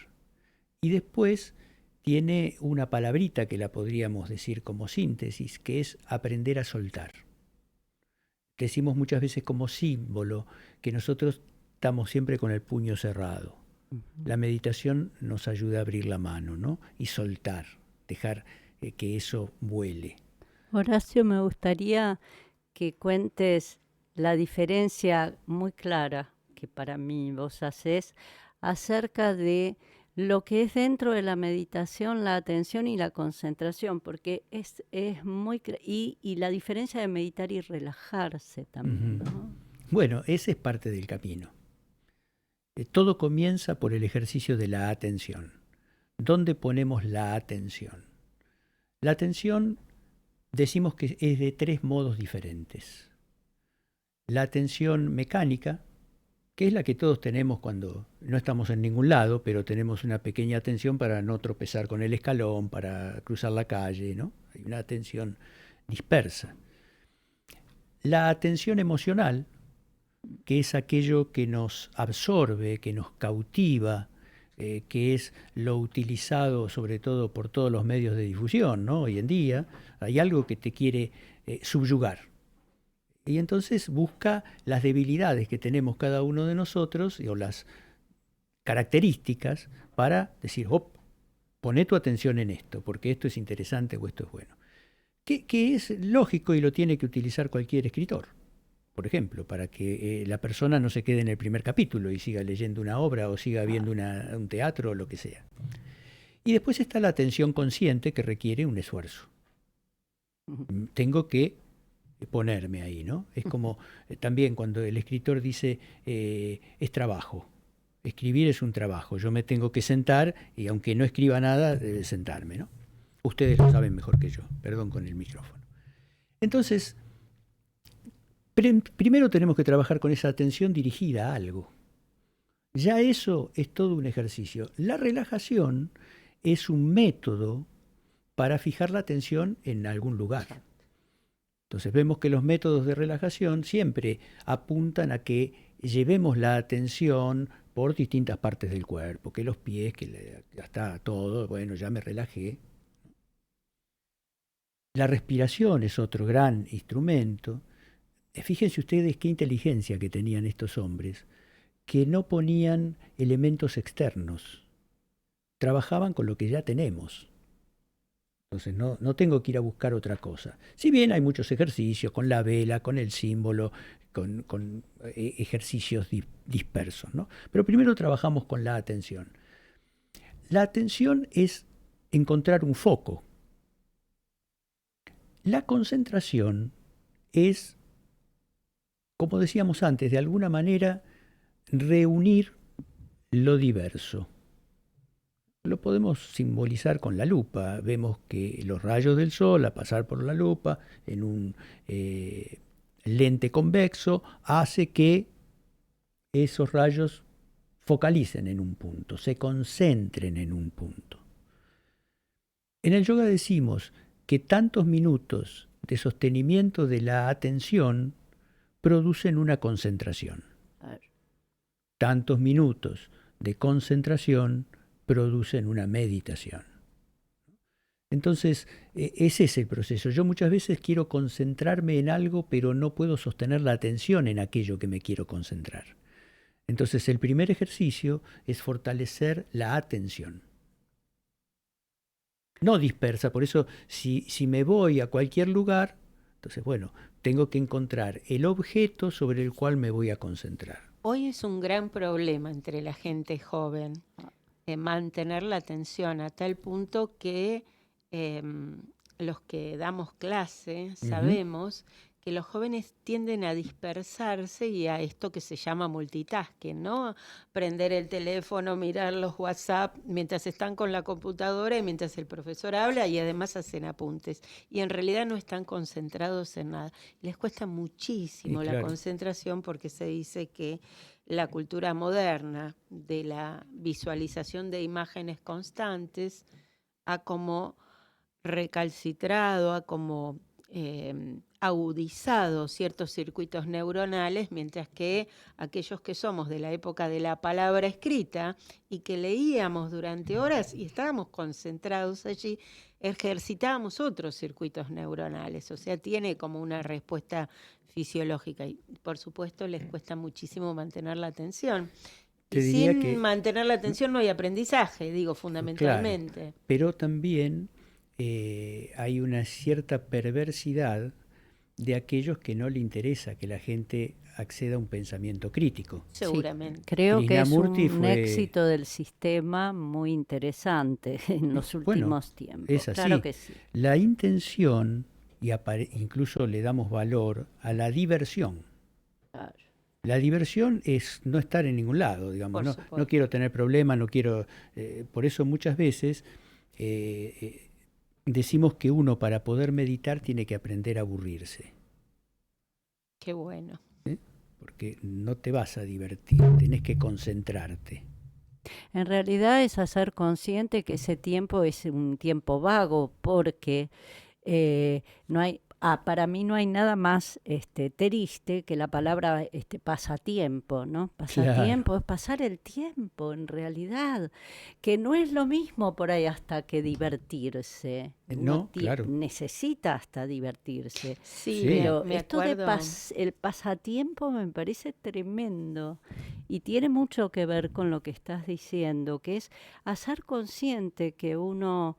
Y después tiene una palabrita que la podríamos decir como síntesis, que es aprender a soltar. Decimos muchas veces como símbolo que nosotros estamos siempre con el puño cerrado. La meditación nos ayuda a abrir la mano, ¿no? Y soltar, dejar que eso vuele. Horacio, me gustaría que cuentes la diferencia muy clara que para mí vos haces acerca de lo que es dentro de la meditación, la atención y la concentración, porque es muy... Y la diferencia de meditar y relajarse también, ¿no? Bueno, ese es parte del camino. Todo comienza por el ejercicio de la atención. ¿Dónde ponemos la atención? La atención decimos que es de 3 modos diferentes. La atención mecánica, que es la que todos tenemos cuando no estamos en ningún lado, pero tenemos una pequeña atención para no tropezar con el escalón, para cruzar la calle, ¿no? Hay una atención dispersa. La atención emocional, que es aquello que nos absorbe, que nos cautiva, que es lo utilizado sobre todo por todos los medios de difusión, ¿no? Hoy en día hay algo que te quiere subyugar. Y entonces busca las debilidades que tenemos cada uno de nosotros o las características para decir, poné tu atención en esto, porque esto es interesante o esto es bueno. Que es lógico y lo tiene que utilizar cualquier escritor. Por ejemplo, para que la persona no se quede en el primer capítulo y siga leyendo una obra o siga viendo un teatro o lo que sea. Y después está la atención consciente que requiere un esfuerzo. Tengo que ponerme ahí, ¿no? Es como también cuando el escritor dice es trabajo. Escribir es un trabajo. Yo me tengo que sentar y aunque no escriba nada, sentarme, ¿no? Ustedes lo saben mejor que yo. Perdón con el micrófono. Entonces, primero tenemos que trabajar con esa atención dirigida a algo. Ya eso es todo un ejercicio. La relajación es un método para fijar la atención en algún lugar. Entonces vemos que los métodos de relajación siempre apuntan a que llevemos la atención por distintas partes del cuerpo, que los pies, que ya está todo, bueno, ya me relajé. La respiración es otro gran instrumento. Fíjense ustedes qué inteligencia que tenían estos hombres, que no ponían elementos externos, trabajaban con lo que ya tenemos. Entonces no tengo que ir a buscar otra cosa. Si bien hay muchos ejercicios con la vela, con el símbolo, con ejercicios dispersos, ¿no? Pero primero trabajamos con la atención. La atención es encontrar un foco. La concentración es, como decíamos antes, de alguna manera reunir lo diverso. Lo podemos simbolizar con la lupa. Vemos que los rayos del sol, a pasar por la lupa, en un lente convexo, hace que esos rayos focalicen en un punto, se concentren en un punto. En el yoga decimos que tantos minutos de sostenimiento de la atención producen una concentración. Tantos minutos de concentración producen una meditación. Entonces, ese es el proceso. Yo muchas veces quiero concentrarme en algo, pero no puedo sostener la atención en aquello que me quiero concentrar. Entonces, el primer ejercicio es fortalecer la atención. No dispersa, por eso si me voy a cualquier lugar, entonces, bueno, tengo que encontrar el objeto sobre el cual me voy a concentrar. Hoy es un gran problema entre la gente joven mantener la atención a tal punto que los que damos clase sabemos que los jóvenes tienden a dispersarse y a esto que se llama multitasking, ¿no? Prender el teléfono, mirar los WhatsApp mientras están con la computadora y mientras el profesor habla y además hacen apuntes. Y en realidad no están concentrados en nada. Les cuesta muchísimo la concentración porque se dice que la cultura moderna de la visualización de imágenes constantes ha como recalcitrado, ha como agudizado ciertos circuitos neuronales, mientras que aquellos que somos de la época de la palabra escrita y que leíamos durante horas y estábamos concentrados allí, ejercitábamos otros circuitos neuronales, o sea, tiene como una respuesta fisiológica y por supuesto les cuesta muchísimo mantener la atención. Y sin mantener la atención no hay aprendizaje, digo, fundamentalmente. Claro, pero también hay una cierta perversidad de aquellos que no le interesa que la gente acceda a un pensamiento crítico. Seguramente. Sí, creo que es un éxito del sistema muy interesante en los últimos tiempos. Es así. Claro que sí. La intención, y incluso le damos valor a la diversión. Claro. La diversión es no estar en ningún lado, digamos. No quiero tener problemas, no quiero... por eso muchas veces decimos que uno para poder meditar tiene que aprender a aburrirse. Qué bueno. Porque no te vas a divertir, tenés que concentrarte. En realidad es hacer consciente que ese tiempo es un tiempo vago, porque no hay... para mí no hay nada más triste que la palabra pasatiempo, ¿no? Pasatiempo es pasar el tiempo, en realidad, que no es lo mismo por ahí hasta que divertirse. No, claro. Necesita hasta divertirse. Sí, pero me esto acuerdo. el pasatiempo me parece tremendo y tiene mucho que ver con lo que estás diciendo, que es hacer consciente que uno...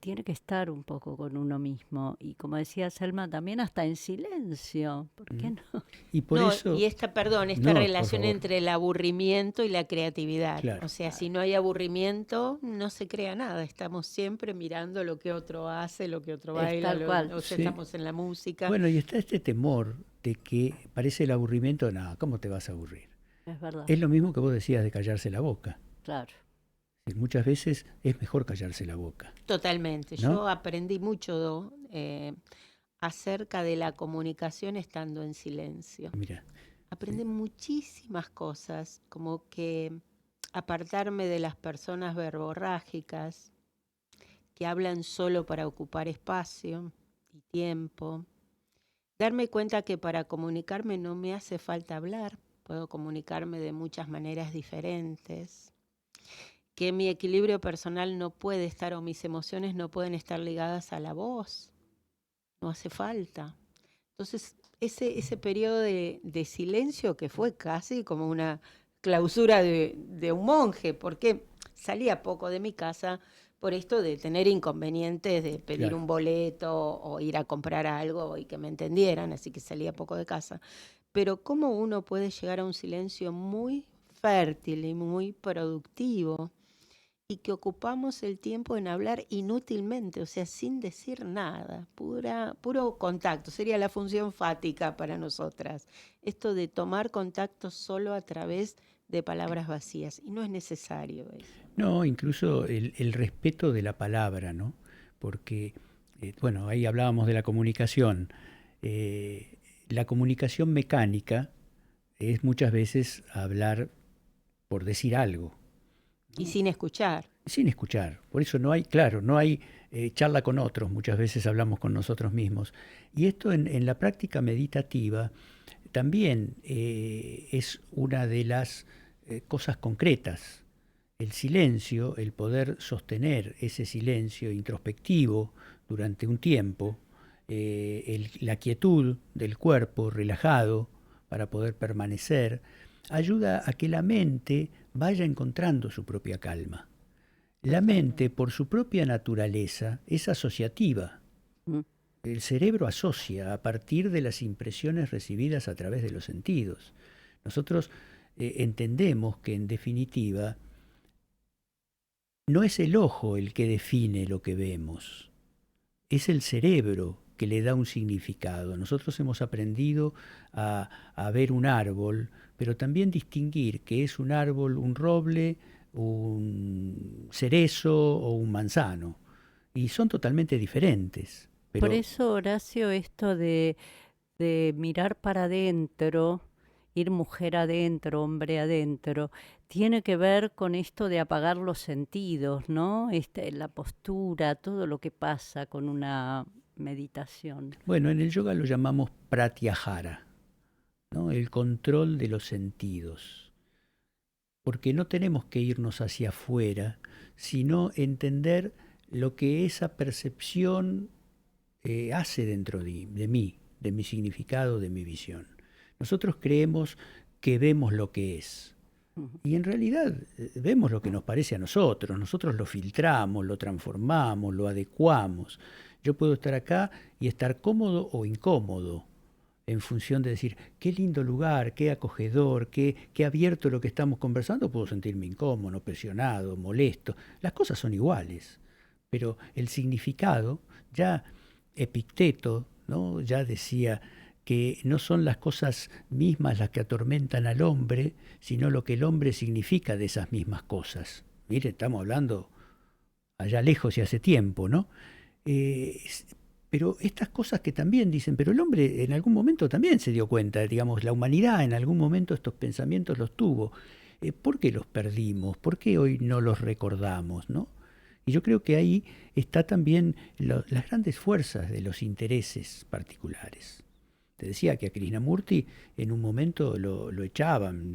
tiene que estar un poco con uno mismo y como decía Selma también hasta en silencio, ¿por qué no? Y por eso y esta relación entre el aburrimiento y la creatividad, claro. O sea, si no hay aburrimiento no se crea nada, estamos siempre mirando lo que otro hace, lo que otro baila, o sea, estamos en la música. Bueno, y está este temor de que parece el aburrimiento, no, ¿cómo te vas a aburrir? Es verdad. Es lo mismo que vos decías de callarse la boca. Claro. Muchas veces es mejor callarse la boca. Totalmente. ¿No? Yo aprendí mucho acerca de la comunicación estando en silencio. Mira. Aprendí muchísimas cosas, como que apartarme de las personas verborrágicas que hablan solo para ocupar espacio y tiempo. Darme cuenta que para comunicarme no me hace falta hablar, puedo comunicarme de muchas maneras diferentes. Que mi equilibrio personal no puede estar, o mis emociones no pueden estar ligadas a la voz. No hace falta. Entonces, ese periodo de silencio que fue casi como una clausura de un monje, porque salía poco de mi casa por esto de tener inconvenientes, de pedir un boleto o ir a comprar algo y que me entendieran, así que salía poco de casa. Pero cómo uno puede llegar a un silencio muy fértil y muy productivo, y que ocupamos el tiempo en hablar inútilmente, o sea, sin decir nada, puro contacto, sería la función fática para nosotras. Esto de tomar contacto solo a través de palabras vacías, y no es necesario eso. No, incluso el respeto de la palabra, ¿no? Porque, bueno, ahí hablábamos de la comunicación. La comunicación mecánica es muchas veces hablar por decir algo. Y sin escuchar. Sin escuchar. Por eso no hay, claro, no hay charla con otros. Muchas veces hablamos con nosotros mismos. Y esto en la práctica meditativa también es una de las cosas concretas. el silencio, el poder sostener ese silencio introspectivo durante un tiempo, la quietud del cuerpo relajado para poder permanecer, ayuda a que la mente vaya encontrando su propia calma. La mente, por su propia naturaleza, es asociativa. Mm. El cerebro asocia a partir de las impresiones recibidas a través de los sentidos. Nosotros entendemos que, en definitiva, no es el ojo el que define lo que vemos, es el cerebro que le da un significado. Nosotros hemos aprendido a ver un árbol, pero también distinguir que es un árbol, un roble, un cerezo o un manzano. Y son totalmente diferentes. Pero Por eso, Horacio, esto de mirar para adentro, ir mujer adentro, hombre adentro, tiene que ver con esto de apagar los sentidos, ¿no? La postura, todo lo que pasa con una meditación. bueno, en el yoga lo llamamos pratyahara, ¿no? El control de los sentidos. Porque no tenemos que irnos hacia afuera, sino entender lo que esa percepción hace dentro de mí, de mi significado, de mi visión. Nosotros creemos que vemos lo que es. Ujú. Y en realidad vemos lo que nos parece a nosotros. Nosotros lo filtramos, lo transformamos, lo adecuamos. Yo puedo estar acá y estar cómodo o incómodo en función de decir, qué lindo lugar, qué acogedor, qué abierto lo que estamos conversando. Puedo sentirme incómodo, presionado, molesto. Las cosas son iguales, pero el significado, ya Epicteto, ¿no? Ya decía que no son las cosas mismas las que atormentan al hombre, sino lo que el hombre significa de esas mismas cosas. Mire, estamos hablando allá lejos y hace tiempo, ¿no? Pero estas cosas que también dicen, pero el hombre en algún momento también se dio cuenta, digamos, la humanidad en algún momento estos pensamientos los tuvo. ¿Por qué los perdimos? ¿Por qué hoy no los recordamos, no? Y yo creo que ahí está también las grandes fuerzas de los intereses particulares. Te decía que a Krishnamurti en un momento lo echaban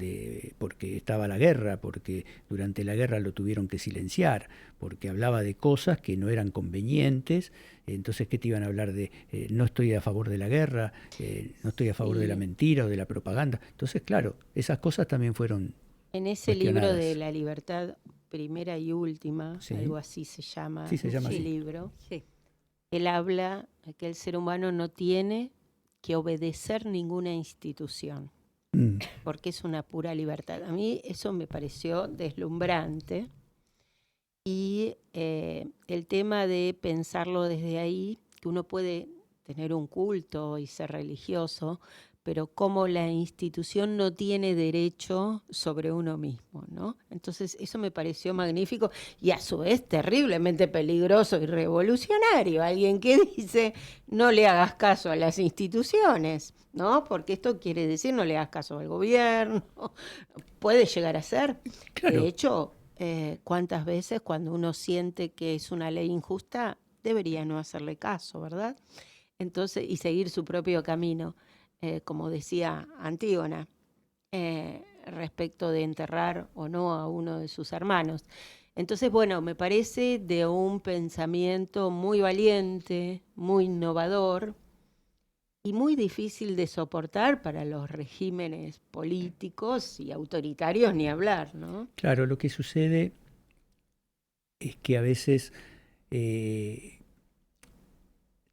porque estaba la guerra, porque durante la guerra lo tuvieron que silenciar, porque hablaba de cosas que no eran convenientes. Entonces, ¿qué te iban a hablar de? No estoy a favor de la guerra, no estoy a favor de la Sí. mentira o de la propaganda. Entonces, claro, esas cosas también fueron En ese libro de cuestionadas. La libertad primera y última, Sí. algo así se llama Sí, se llama ese así. libro, Sí. él habla de que el ser humano no tiene que obedecer ninguna institución, Mm. porque es una pura libertad. A mí eso me pareció deslumbrante. Y el tema de pensarlo desde ahí, que uno puede tener un culto y ser religioso, pero como la institución no tiene derecho sobre uno mismo, ¿no? Entonces eso me pareció magnífico y a su vez terriblemente peligroso y revolucionario. Alguien que dice no le hagas caso a las instituciones, ¿no? Porque esto quiere decir no le hagas caso al gobierno, puede llegar a ser. Claro. De hecho, ¿cuántas veces cuando uno siente que es una ley injusta debería no hacerle caso, ¿verdad? Entonces, y seguir su propio camino, como decía Antígona, respecto de enterrar o no a uno de sus hermanos. Entonces, bueno, me parece de un pensamiento muy valiente, muy innovador y muy difícil de soportar para los regímenes políticos y autoritarios, ni hablar, ¿no? Claro, lo que sucede es que a veces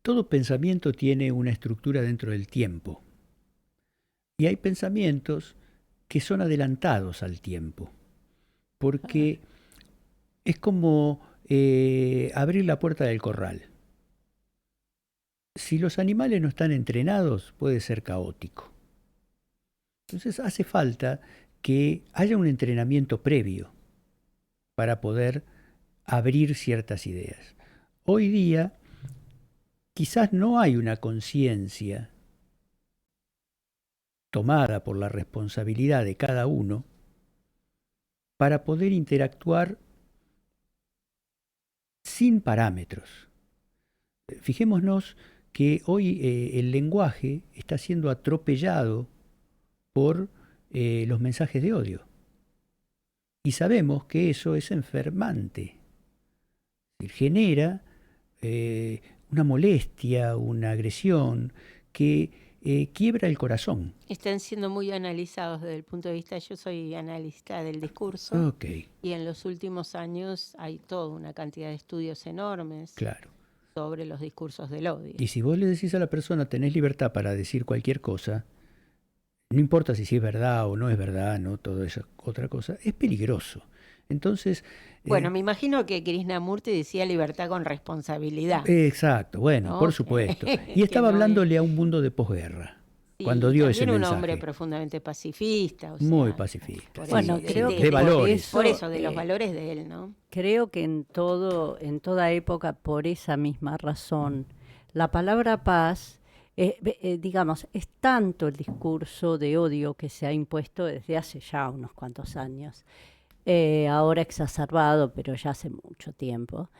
todo pensamiento tiene una estructura dentro del tiempo. Y hay pensamientos que son adelantados al tiempo. Porque es como abrir la puerta del corral. Si los animales no están entrenados, puede ser caótico. Entonces hace falta que haya un entrenamiento previo para poder abrir ciertas ideas. Hoy día quizás no hay una conciencia tomada por la responsabilidad de cada uno para poder interactuar sin parámetros. Fijémonos que hoy el lenguaje está siendo atropellado por los mensajes de odio. Y sabemos que eso es enfermante. Es decir, genera una molestia, una agresión que quiebra el corazón. Están siendo muy analizados desde el punto de vista, yo soy analista del discurso, Ok, y en los últimos años hay toda una cantidad de estudios enormes claro. sobre los discursos del odio. Y si vos le decís a la persona, tenés libertad para decir cualquier cosa, no importa si es verdad o no es verdad, no todo eso otra cosa, es peligroso. Entonces... Bueno, me imagino que Krishnamurti decía libertad con responsabilidad. Exacto, bueno, ¿no? por supuesto. Y Que estaba no hablándole a un mundo de posguerra, Sí, cuando dio ese también un mensaje. hombre profundamente pacifista. Muy pacifista. por sí, Bueno, eso, creo de que valores. Por eso, de los valores de él, ¿no? Creo que en toda época, por esa misma razón, la palabra paz, digamos, es tanto el discurso de odio que se ha impuesto desde hace ya unos cuantos años, ahora exacerbado, pero ya hace mucho tiempo,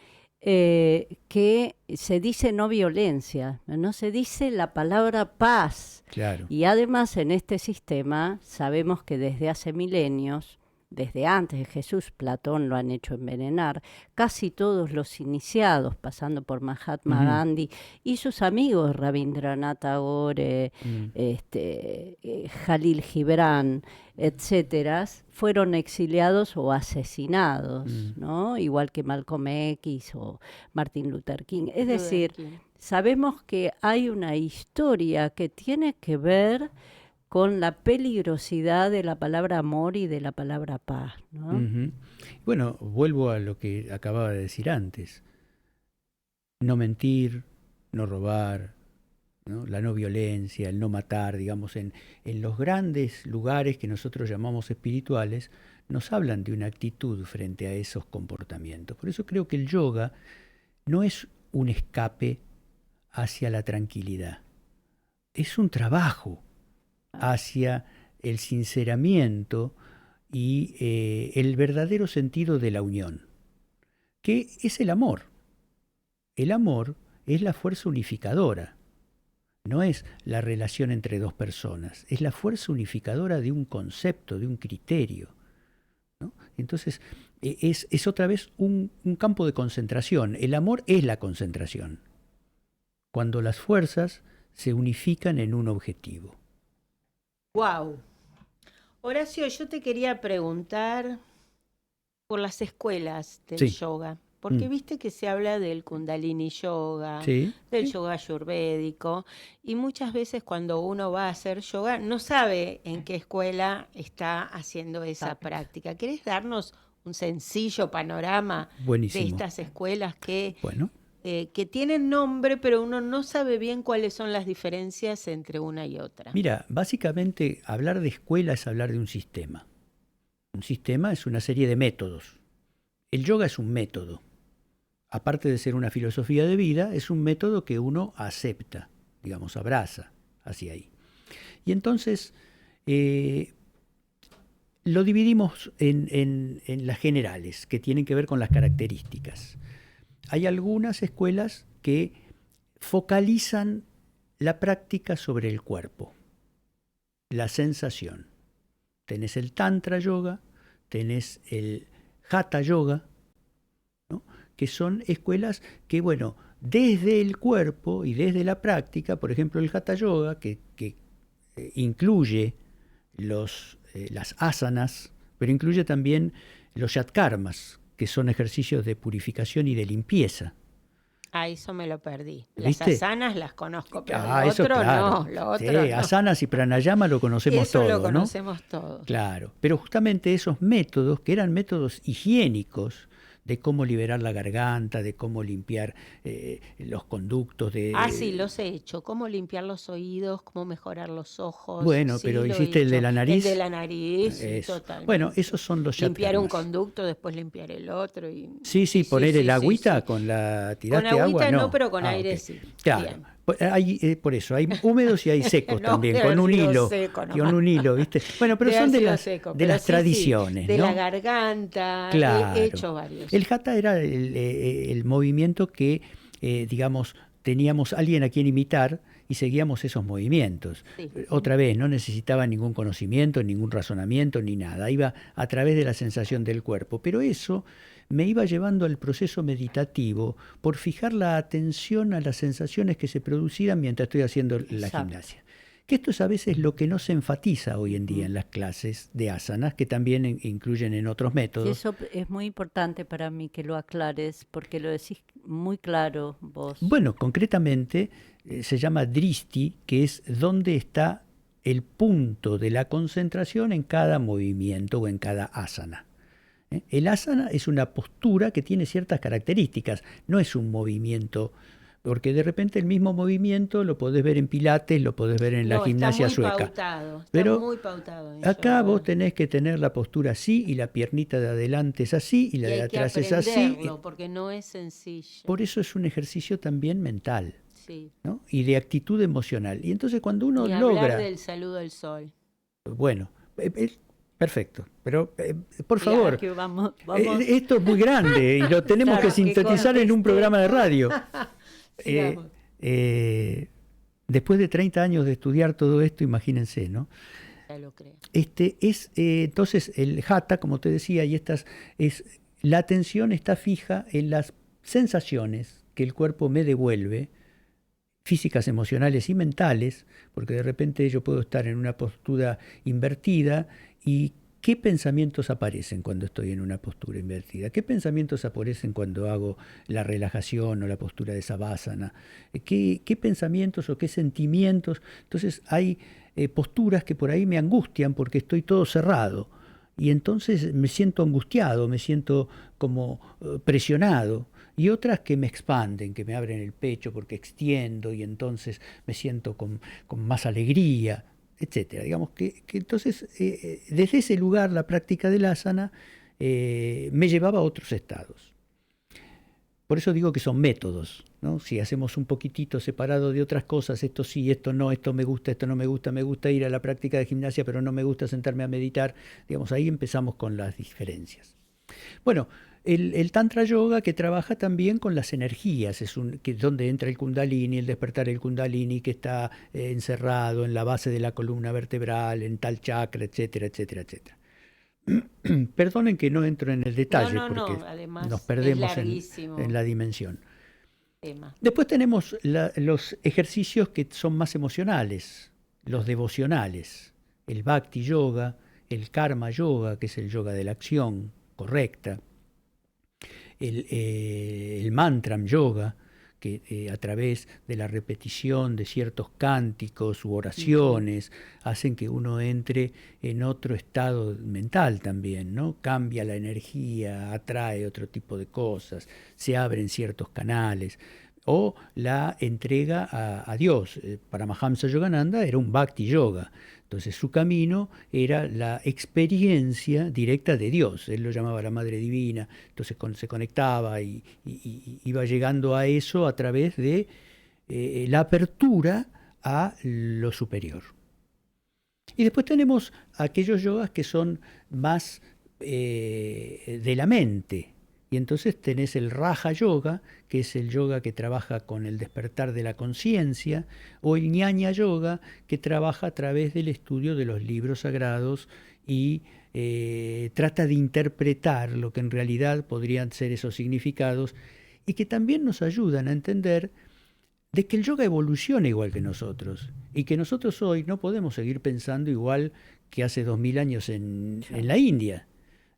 que se dice no violencia, no se dice la palabra paz. Claro. Y además en este sistema sabemos que desde hace milenios, desde antes de Jesús, Platón lo han hecho envenenar, casi todos los iniciados, pasando por Mahatma Ujú. Gandhi y sus amigos, Rabindranath Tagore, Jalil Gibran, etcétera, fueron exiliados o asesinados, ¿no? Igual que Malcolm X o Martin Luther King. Es decir, sabemos que hay una historia que tiene que ver con la peligrosidad de la palabra amor y de la palabra paz, ¿no? Ujú. Bueno, vuelvo a lo que acababa de decir antes. No mentir, no robar, ¿no? La no violencia, el no matar, digamos, en los grandes lugares que nosotros llamamos espirituales, nos hablan de una actitud frente a esos comportamientos. Por eso creo que el yoga no es un escape hacia la tranquilidad, es un trabajo hacia el sinceramiento y el verdadero sentido de la unión, que es el amor. El amor es la fuerza unificadora, no es la relación entre dos personas, es la fuerza unificadora de un concepto, de un criterio, ¿no? Entonces, es otra vez un campo de concentración. El amor es la concentración, cuando las fuerzas se unifican en un objetivo. Wow. Horacio, yo te quería preguntar por las escuelas del Sí. yoga, porque viste que se habla del Kundalini Yoga, Sí, del sí. yoga ayurvédico, y muchas veces cuando uno va a hacer yoga no sabe en qué escuela está haciendo esa Exacto. práctica. ¿Querés darnos un sencillo panorama de Buenísimo. estas escuelas que Bueno, tienen nombre, pero uno no sabe bien cuáles son las diferencias entre una y otra? mira, básicamente hablar de escuela es hablar de un sistema. Un sistema es una serie de métodos. El yoga es un método. Aparte de ser una filosofía de vida, es un método que uno acepta, digamos, abraza hacia ahí. Y entonces lo dividimos en las generales, que tienen que ver con las características. Hay algunas escuelas que focalizan la práctica sobre el cuerpo, la sensación. Tenés el Tantra Yoga, tenés el Hatha Yoga, ¿no? Que son escuelas que, bueno, desde el cuerpo y desde la práctica, por ejemplo el Hatha Yoga, que incluye las asanas, pero incluye también los yatkarmas, que son ejercicios de purificación y de limpieza. Ah, eso me lo perdí. ¿Viste? Las asanas las conozco, pero lo Eso otro claro. no, lo otro Sí, no. asanas y pranayama lo conocemos Eso todo, lo ¿no? conocemos todos. Claro, pero justamente esos métodos, que eran métodos higiénicos, de cómo liberar la garganta, de cómo limpiar los conductos de... Ah, sí, los he hecho. Cómo limpiar los oídos, cómo mejorar los ojos. Bueno, Sí, pero lo he ¿hiciste el de hecho. la nariz? El de la nariz, sí, Eso. totalmente. Bueno, esos son los Limpiar un yatkarmas. conducto, después limpiar el otro. Sí, poner el sí, agüita sí. con la... Con ¿Tiraste agüita agua? no, pero con aire ok. sí. Claro. Bien. Por eso, hay húmedos y hay secos No, también, debe con haber un sido hilo. seco Con nomás. un hilo, ¿viste? Bueno, pero Debe son haber de sido las, seco, de pero las sí, tradiciones, de ¿no? la garganta, Claro. he hecho varios. El Hatha era el movimiento que, digamos, teníamos alguien a quien imitar y seguíamos esos movimientos. Sí. Otra vez, no necesitaba ningún conocimiento, ningún razonamiento, ni nada. Iba a través de la sensación del cuerpo. Pero eso me iba llevando al proceso meditativo por fijar la atención a las sensaciones que se producían mientras estoy haciendo la Exacto. gimnasia. Que esto es a veces lo que no se enfatiza hoy en día en las clases de asanas, que también incluyen en otros Y métodos. eso es muy importante para mí que lo aclares, porque lo decís muy claro vos. Bueno, concretamente se llama dristi, que es donde está el punto de la concentración en cada movimiento o en cada asana. El asana es una postura que tiene ciertas características, no es un movimiento, porque de repente el mismo movimiento lo podés ver en pilates, lo podés ver en la No, gimnasia está muy sueca. pautado, está Pero muy pautado en acá yoga. vos tenés que tener la postura así y la piernita de adelante es así y la Y de hay que atrás es así. aprenderlo, porque no es sencillo. Por eso es un ejercicio también mental, Sí. ¿no? Y de actitud emocional. Y entonces cuando uno Ni logra... hablar del saludo al sol. Bueno, perfecto, pero por Mirá favor, que vamos. esto es muy grande y lo tenemos Claro, que sintetizar en un conteste. programa de radio. Sigamos. Después de 30 años de estudiar todo esto, imagínense, ¿no? Ya lo creo. Entonces el hatha, como te decía, y la atención está fija en las sensaciones que el cuerpo me devuelve, físicas, emocionales y mentales, porque de repente yo puedo estar en una postura invertida y ¿qué pensamientos aparecen cuando estoy en una postura invertida? ¿Qué pensamientos aparecen cuando hago la relajación o la postura de savasana? ¿Qué pensamientos o qué sentimientos? Entonces hay posturas que por ahí me angustian porque estoy todo cerrado y entonces me siento angustiado, me siento como presionado. Y otras que me expanden, que me abren el pecho porque extiendo y entonces me siento con más alegría, etcétera. Digamos que entonces desde ese lugar la práctica del asana me llevaba a otros estados. Por eso digo que son métodos, ¿no? Si hacemos un poquitito separado de otras cosas, esto sí, esto no, esto me gusta ir a la práctica de gimnasia, pero no me gusta sentarme a meditar, digamos, ahí empezamos con las diferencias. Bueno, el Tantra Yoga que trabaja también con las energías, que es donde entra el Kundalini, el despertar el Kundalini que está encerrado en la base de la columna vertebral, en tal chakra, etcétera, etcétera, etcétera. Perdonen que no entro en el detalle porque además nos perdemos es larguísimo en la dimensión. tema. Después tenemos los ejercicios que son más emocionales, los devocionales, el Bhakti Yoga, el Karma Yoga, que es el yoga de la acción correcta, el Mantram Yoga, que a través de la repetición de ciertos cánticos u oraciones hacen que uno entre en otro estado mental también, ¿no? Cambia la energía, atrae otro tipo de cosas, se abren ciertos canales. O la entrega a Dios. Paramahamsa Yogananda era un Bhakti Yoga. Entonces su camino era la experiencia directa de Dios. Él lo llamaba la Madre Divina. Entonces se conectaba y iba llegando a eso a través de la apertura a lo superior. Y después tenemos aquellos yogas que son más de la mente. Y entonces tenés el Raja Yoga, que es el yoga que trabaja con el despertar de la conciencia, o el Ñaña Yoga, que trabaja a través del estudio de los libros sagrados y trata de interpretar lo que en realidad podrían ser esos significados, y que también nos ayudan a entender de que el yoga evoluciona igual que nosotros, y que nosotros hoy no podemos seguir pensando igual que hace 2000 años en la India,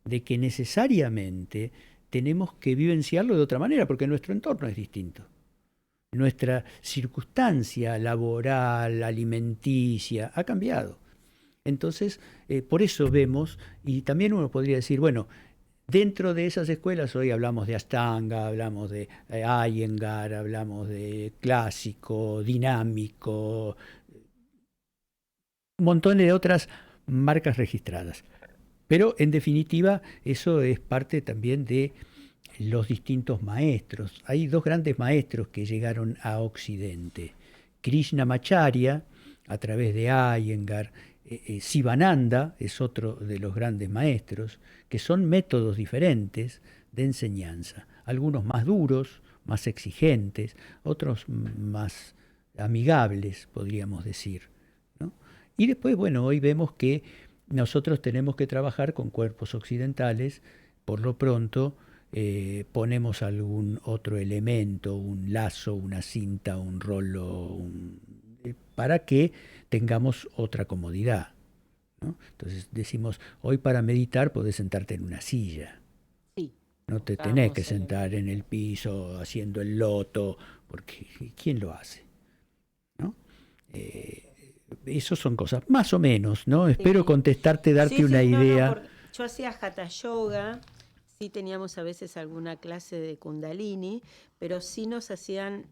de que necesariamente tenemos que vivenciarlo de otra manera, porque nuestro entorno es distinto. Nuestra circunstancia laboral, alimenticia, ha cambiado. Entonces, por eso vemos, y también uno podría decir, bueno, dentro de esas escuelas hoy hablamos de Ashtanga, hablamos de Iyengar, hablamos de clásico, dinámico, un montón de otras marcas registradas. Pero en definitiva eso es parte también de los distintos maestros. Hay dos grandes maestros que llegaron a Occidente. Krishnamacharya, a través de Iyengar, Sivananda es otro de los grandes maestros, que son métodos diferentes de enseñanza. Algunos más duros, más exigentes, otros más amigables, podríamos decir, ¿no? Y después, bueno, hoy vemos que nosotros tenemos que trabajar con cuerpos occidentales, por lo pronto ponemos algún otro elemento, un lazo, una cinta, un rolo, para que tengamos otra comodidad, ¿no? Entonces decimos, hoy para meditar podés sentarte en una silla. Sí. No te tenés que sentar en el piso haciendo el loto, porque ¿quién lo hace? ¿No? Eso son cosas, más o menos, ¿no? Espero Sí. contestarte, darte una idea. porque yo hacía Hatha Yoga, sí teníamos a veces alguna clase de Kundalini, pero sí nos hacían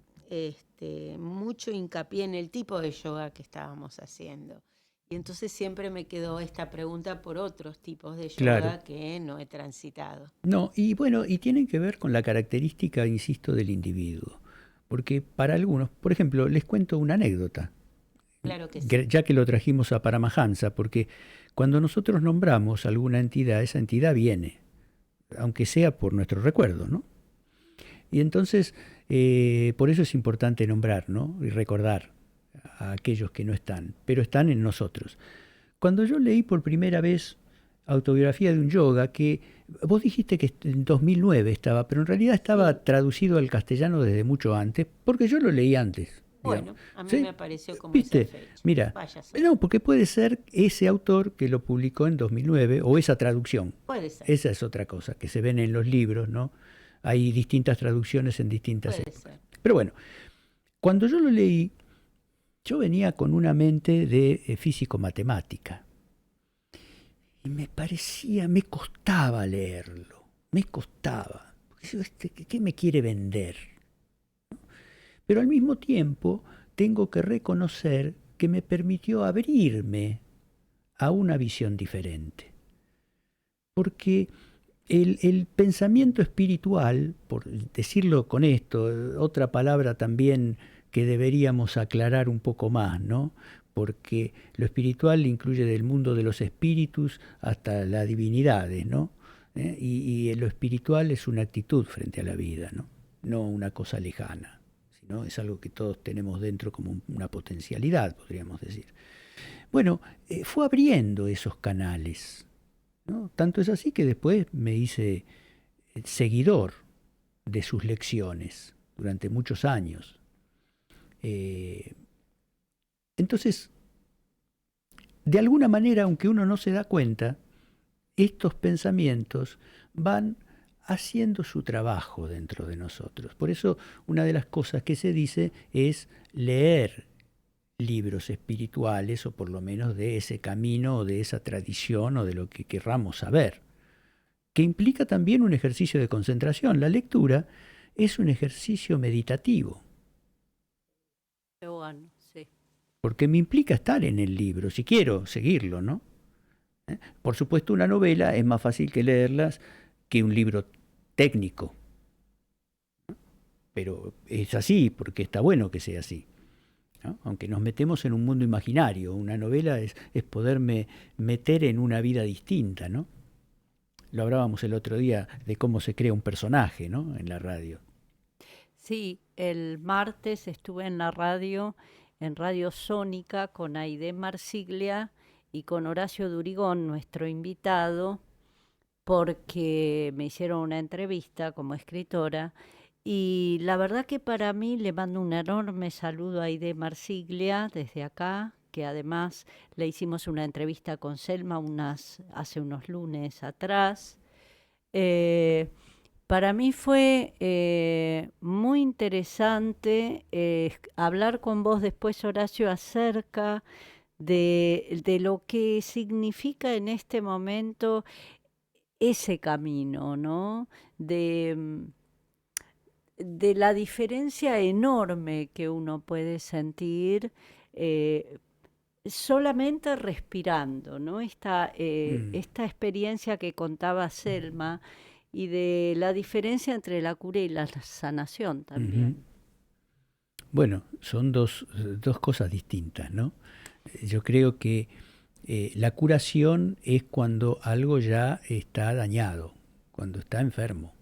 mucho hincapié en el tipo de yoga que estábamos haciendo. Y entonces siempre me quedó esta pregunta por otros tipos de yoga Claro. que no he transitado. No, y bueno, y tienen que ver con la característica, insisto, del individuo. Porque para algunos, por ejemplo, les cuento una anécdota, Claro que sí. ya que lo trajimos a Paramahansa, porque cuando nosotros nombramos alguna entidad, esa entidad viene, aunque sea por nuestro recuerdo, ¿no? Y entonces, por eso es importante nombrar, ¿no? Y recordar a aquellos que no están, pero están en nosotros. Cuando yo leí por primera vez Autobiografía de un yoga, que vos dijiste que en 2009 estaba, pero en realidad estaba Sí. traducido al castellano desde mucho antes, porque yo lo leí antes. Bueno, Digamos. a mí ¿Sí? me apareció como ¿Viste? esa fecha. Mira, Vaya a ser. no, porque puede ser ese autor que lo publicó en 2009 o esa traducción. Puede ser. Esa es otra cosa, que se ven en los libros, ¿no? Hay distintas traducciones en distintas Puede épocas. ser. Pero bueno, cuando yo lo leí, yo venía con una mente de físico-matemática. Y me costaba leerlo, me costaba. ¿Qué me quiere vender? Pero al mismo tiempo tengo que reconocer que me permitió abrirme a una visión diferente. Porque el pensamiento espiritual, por decirlo con esto, otra palabra también que deberíamos aclarar un poco más, ¿no? Porque lo espiritual incluye del mundo de los espíritus hasta las divinidades, ¿no? Y lo espiritual es una actitud frente a la vida, ¿no? No una cosa lejana, sino es algo que todos tenemos dentro como una potencialidad, podríamos decir. Bueno, fue abriendo esos canales, ¿no? Tanto es así que después me hice seguidor de sus lecciones durante muchos años. Entonces, de alguna manera, aunque uno no se da cuenta, estos pensamientos van haciendo su trabajo dentro de nosotros. Por eso, una de las cosas que se dice es leer libros espirituales, o por lo menos de ese camino, o de esa tradición, o de lo que querramos saber, que implica también un ejercicio de concentración. La lectura es un ejercicio meditativo. Qué bueno, sí. Porque me implica estar en el libro, si quiero seguirlo, ¿no? Por supuesto, una novela es más fácil que leerlas que un libro técnico. Pero es así, porque está bueno que sea así, ¿no? Aunque nos metemos en un mundo imaginario, una novela es poderme meter en una vida distinta, ¿no? Lo hablábamos el otro día de cómo se crea un personaje, ¿no? En la radio. Sí, el martes estuve en la radio, en Radio Sónica, con Aide Marsiglia y con Horacio Durigón, nuestro invitado, porque me hicieron una entrevista como escritora. Y la verdad que para mí le mando un enorme saludo a Aide Marsiglia desde acá, que además le hicimos una entrevista con Selma hace unos lunes atrás. Para mí fue muy interesante hablar con vos después, Horacio, acerca de lo que significa en este momento ese camino, ¿no? De la diferencia enorme que uno puede sentir solamente respirando, ¿no? Esta experiencia que contaba Selma y de la diferencia entre la cura y la sanación también. Bueno, son dos cosas distintas, ¿no? Yo creo que la curación es cuando algo ya está dañado, cuando está enfermo.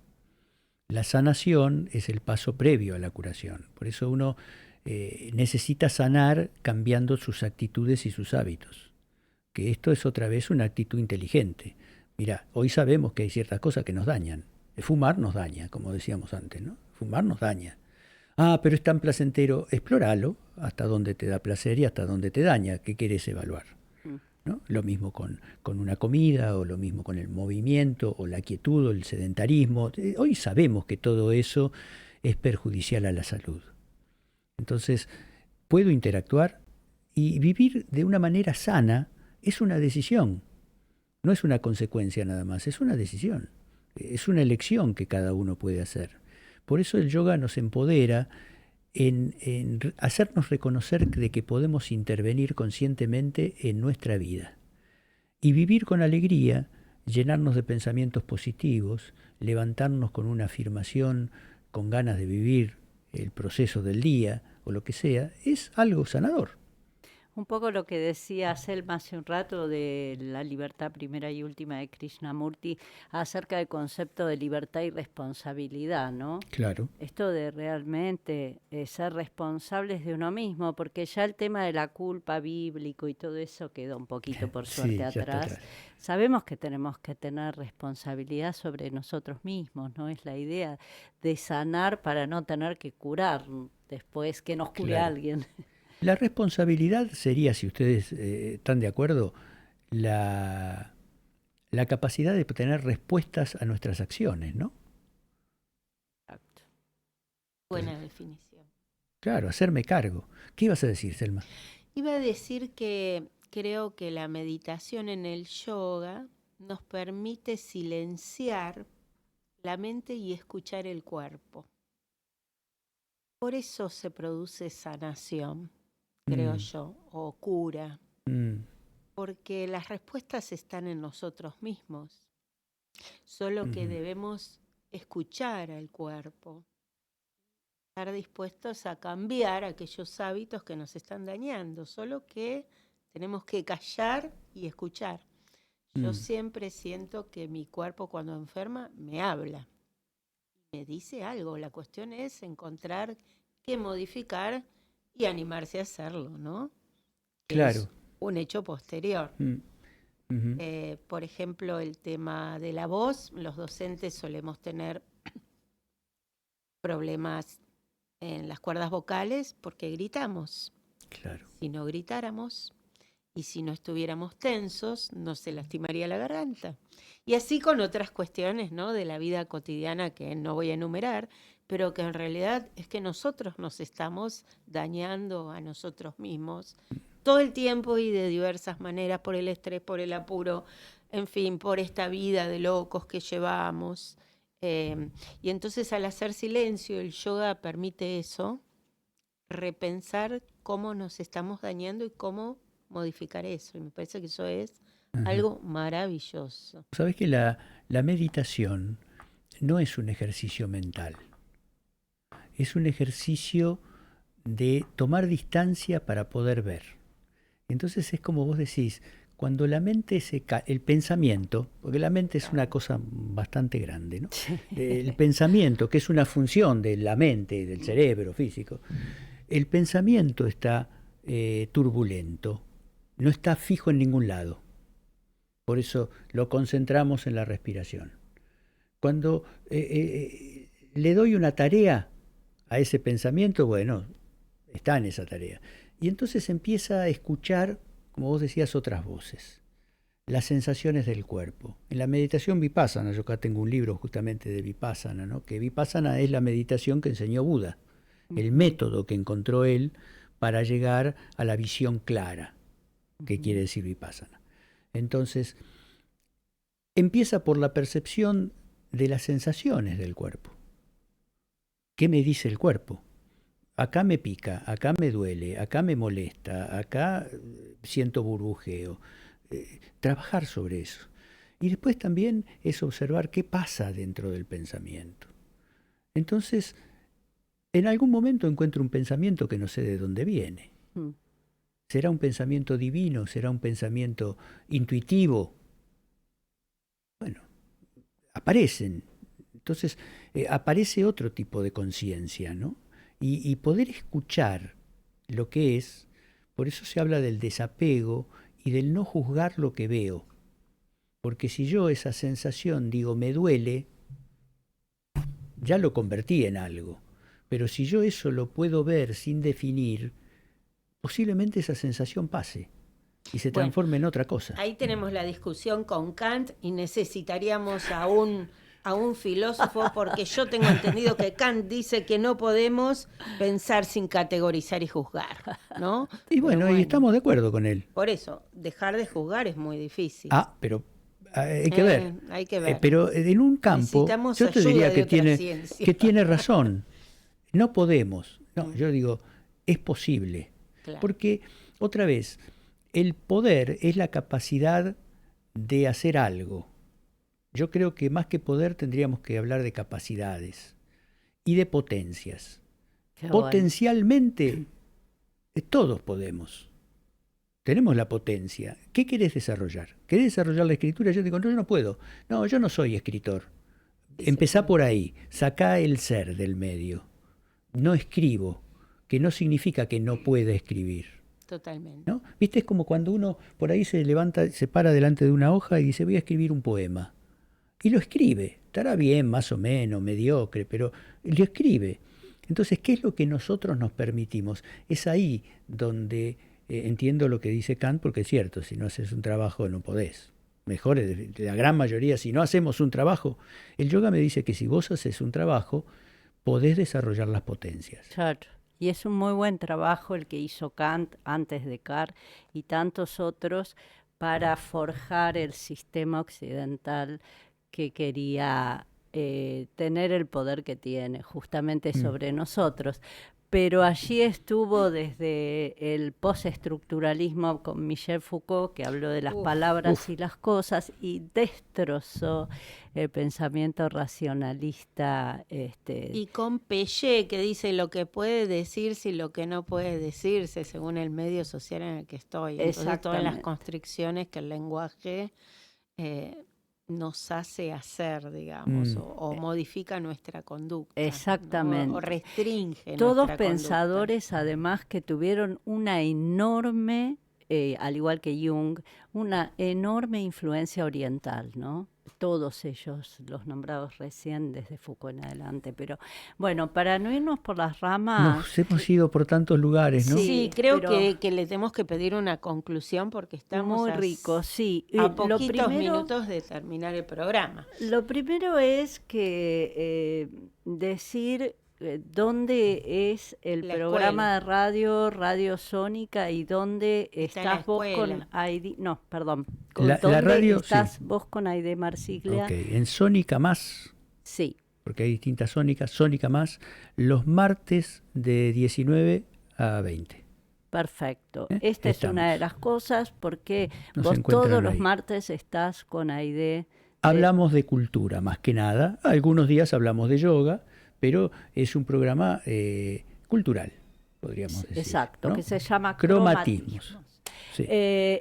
La sanación es el paso previo a la curación. Por eso uno necesita sanar cambiando sus actitudes y sus hábitos. Que esto es otra vez una actitud inteligente. Mira, hoy sabemos que hay ciertas cosas que nos dañan. Fumar nos daña, como decíamos antes, ¿no? Fumar nos daña. Ah, pero es tan placentero. Explóralo hasta dónde te da placer y hasta dónde te daña. ¿Qué querés evaluar? ¿No? Lo mismo con una comida, o lo mismo con el movimiento, o la quietud, o el sedentarismo. Hoy sabemos que todo eso es perjudicial a la salud. Entonces, puedo interactuar y vivir de una manera sana. Es una decisión, no es una consecuencia nada más, es una decisión. Es una elección que cada uno puede hacer. Por eso el yoga nos empodera en hacernos reconocer de que podemos intervenir conscientemente en nuestra vida y vivir con alegría, llenarnos de pensamientos positivos, levantarnos con una afirmación, con ganas de vivir el proceso del día o lo que sea, es algo sanador. Un poco lo que decía Selma hace un rato de la libertad primera y última de Krishnamurti acerca del concepto de libertad y responsabilidad, ¿no? Claro. Esto de realmente ser responsables de uno mismo, porque ya el tema de la culpa bíblico y todo eso quedó un poquito por suerte ya está atrás. Sabemos que tenemos que tener responsabilidad sobre nosotros mismos, ¿no? Es la idea de sanar para no tener que curar después, que nos cure alguien. La responsabilidad sería, si ustedes están de acuerdo, la capacidad de tener respuestas a nuestras acciones, ¿no? Exacto. Buena definición. Claro, hacerme cargo. ¿Qué ibas a decir, Selma? Iba a decir que creo que la meditación en el yoga nos permite silenciar la mente y escuchar el cuerpo. Por eso se produce sanación, creo yo, o cura. Porque las respuestas están en nosotros mismos. Solo que debemos escuchar al cuerpo. Estar dispuestos a cambiar aquellos hábitos que nos están dañando. Solo que tenemos que callar y escuchar. Yo siempre siento que mi cuerpo cuando enferma me habla. Me dice algo. La cuestión es encontrar qué modificar y animarse a hacerlo, ¿no? Claro. Es un hecho posterior. Por ejemplo, el tema de la voz. Los docentes solemos tener problemas en las cuerdas vocales porque gritamos. Claro. Si no gritáramos y si no estuviéramos tensos, no se lastimaría la garganta. Y así con otras cuestiones, ¿no?, de la vida cotidiana que no voy a enumerar, pero que en realidad es que nosotros nos estamos dañando a nosotros mismos todo el tiempo y de diversas maneras, por el estrés, por el apuro, en fin, por esta vida de locos que llevamos. Y entonces al hacer silencio, el yoga permite eso, repensar cómo nos estamos dañando y cómo modificar eso. Y me parece que eso es algo maravilloso. Sabes que la meditación no es un ejercicio mental. Es un ejercicio de tomar distancia para poder ver. Entonces es como vos decís, cuando la mente el pensamiento, porque la mente es una cosa bastante grande, ¿no? El pensamiento, que es una función de la mente, del cerebro físico, el pensamiento está turbulento, no está fijo en ningún lado. Por eso lo concentramos en la respiración. Cuando le doy una tarea a ese pensamiento, bueno, está en esa tarea. Y entonces empieza a escuchar, como vos decías, otras voces, las sensaciones del cuerpo. En la meditación vipassana, yo acá tengo un libro justamente de vipassana, ¿no?, que vipassana es la meditación que enseñó Buda, el método que encontró él para llegar a la visión clara, que quiere decir vipassana. Entonces, empieza por la percepción de las sensaciones del cuerpo. ¿Qué me dice el cuerpo? Acá me pica, acá me duele, acá me molesta, acá siento burbujeo. Trabajar sobre eso. Y después también es observar qué pasa dentro del pensamiento. Entonces, en algún momento encuentro un pensamiento que no sé de dónde viene. ¿Será un pensamiento divino? ¿Será un pensamiento intuitivo? Bueno, aparecen. Entonces, aparece otro tipo de conciencia, ¿no? y poder escuchar lo que es. Por eso se habla del desapego y del no juzgar lo que veo. Porque si yo esa sensación digo me duele, ya lo convertí en algo. Pero si yo eso lo puedo ver sin definir, posiblemente esa sensación pase y se transforme en otra cosa. Ahí tenemos la discusión con Kant y necesitaríamos a un filósofo, porque yo tengo entendido que Kant dice que no podemos pensar sin categorizar y juzgar, ¿no? Y bueno, y estamos de acuerdo con él. Por eso, dejar de juzgar es muy difícil. Pero hay que ver. Hay que ver. Pero en un campo, yo te diría que tiene razón. No podemos. No, yo digo, es posible. Claro. Porque, otra vez, el poder es la capacidad de hacer algo. Yo creo que más que poder tendríamos que hablar de capacidades y de potencias. Potencialmente, todos podemos. Tenemos la potencia. ¿Qué querés desarrollar? ¿Querés desarrollar la escritura? Yo digo, no, yo no puedo. No, yo no soy escritor. Empezá por ahí. Sacá el ser del medio. No escribo, que no significa que no pueda escribir. Totalmente. ¿No? ¿Viste? Es como cuando uno por ahí se levanta, se para delante de una hoja y dice, voy a escribir un poema. Y lo escribe. Estará bien, más o menos, mediocre, pero lo escribe. Entonces, ¿qué es lo que nosotros nos permitimos? Es ahí donde entiendo lo que dice Kant, porque es cierto, si no haces un trabajo no podés. Mejor, la gran mayoría, si no hacemos un trabajo. El yoga me dice que si vos haces un trabajo, podés desarrollar las potencias. Claro. Y es un muy buen trabajo el que hizo Kant antes de Descartes y tantos otros para forjar el sistema occidental que quería tener el poder que tiene justamente sobre nosotros. Pero allí estuvo desde el postestructuralismo con Michel Foucault, que habló de las palabras y las cosas, y destrozó el pensamiento racionalista. Y con Piaget, que dice lo que puede decirse y lo que no puede decirse según el medio social en el que estoy. Entonces, todas las constricciones que el lenguaje nos hace hacer, digamos, o modifica nuestra conducta. Exactamente. ¿no? O restringe Todos nuestra pensadores, conducta. además, que tuvieron una enorme, al igual que Jung, una enorme influencia oriental, ¿no? Todos ellos, los nombrados recién, desde Foucault en adelante. Pero bueno, para no irnos por las ramas... Nos hemos ido por tantos lugares, ¿no? Sí, creo que le tenemos que pedir una conclusión porque estamos muy rico, sí. a poquitos minutos de terminar el programa. Lo primero es que decir dónde es el programa de radio Sónica y dónde estás vos con Aide. No, perdón. La radio, estás sí. Vos con Aide Marsiglia? Ok, en Sónica Más. Sí. Porque hay distintas Sónicas. Sónica Más, los martes de 19 a 20. Perfecto. Esta es una de las cosas porque vos todos los martes estás con Aide. Hablamos de cultura, más que nada. Algunos días hablamos de yoga, pero es un programa cultural, podríamos decir. Exacto, ¿no? Que se llama Cromatismos. Sí.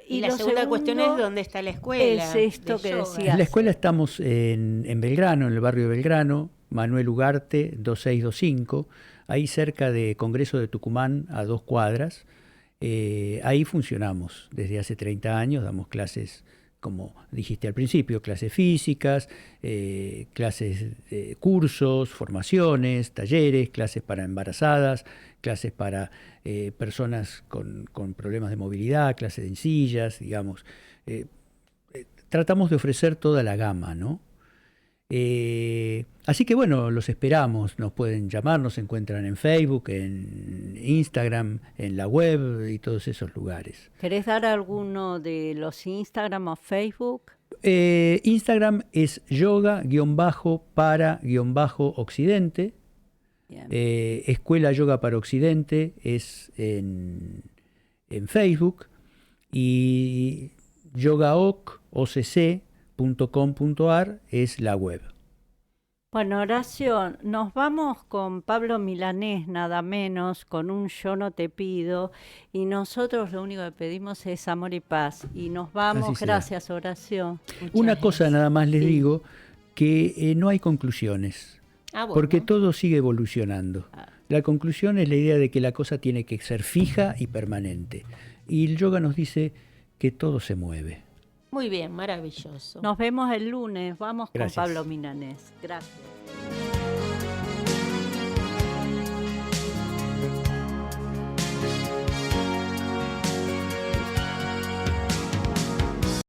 Y la segunda cuestión es dónde está la escuela. Es esto que decías. En la escuela estamos en Belgrano, en el barrio de Belgrano, Manuel Ugarte, 2625, ahí cerca de Congreso de Tucumán, a 2 cuadras. Ahí funcionamos desde hace 30 años, damos clases, como dijiste al principio, clases físicas, clases, cursos, formaciones, talleres, clases para embarazadas, clases para personas con problemas de movilidad, clases en sillas, digamos. Tratamos de ofrecer toda la gama, ¿no? Así que bueno, los esperamos, nos pueden llamar, nos encuentran en Facebook, en Instagram, en la web y todos esos lugares. ¿Querés dar alguno de los Instagram o Facebook? Instagram es yoga-para-occidente. Escuela Yoga para Occidente es en Facebook y yogaocc.com.ar es la web. Bueno, Horacio, nos vamos con Pablo Milanés, nada menos, con un Yo no te pido, y nosotros lo único que pedimos es amor y paz. Y nos vamos, gracias Horacio. Una cosa nada más les digo, que no hay conclusiones, bueno, porque todo sigue evolucionando. La conclusión es la idea de que la cosa tiene que ser fija y permanente. Y el yoga nos dice que todo se mueve. Muy bien, maravilloso. Nos vemos el lunes. Vamos Gracias. con Pablo Milanés. Gracias.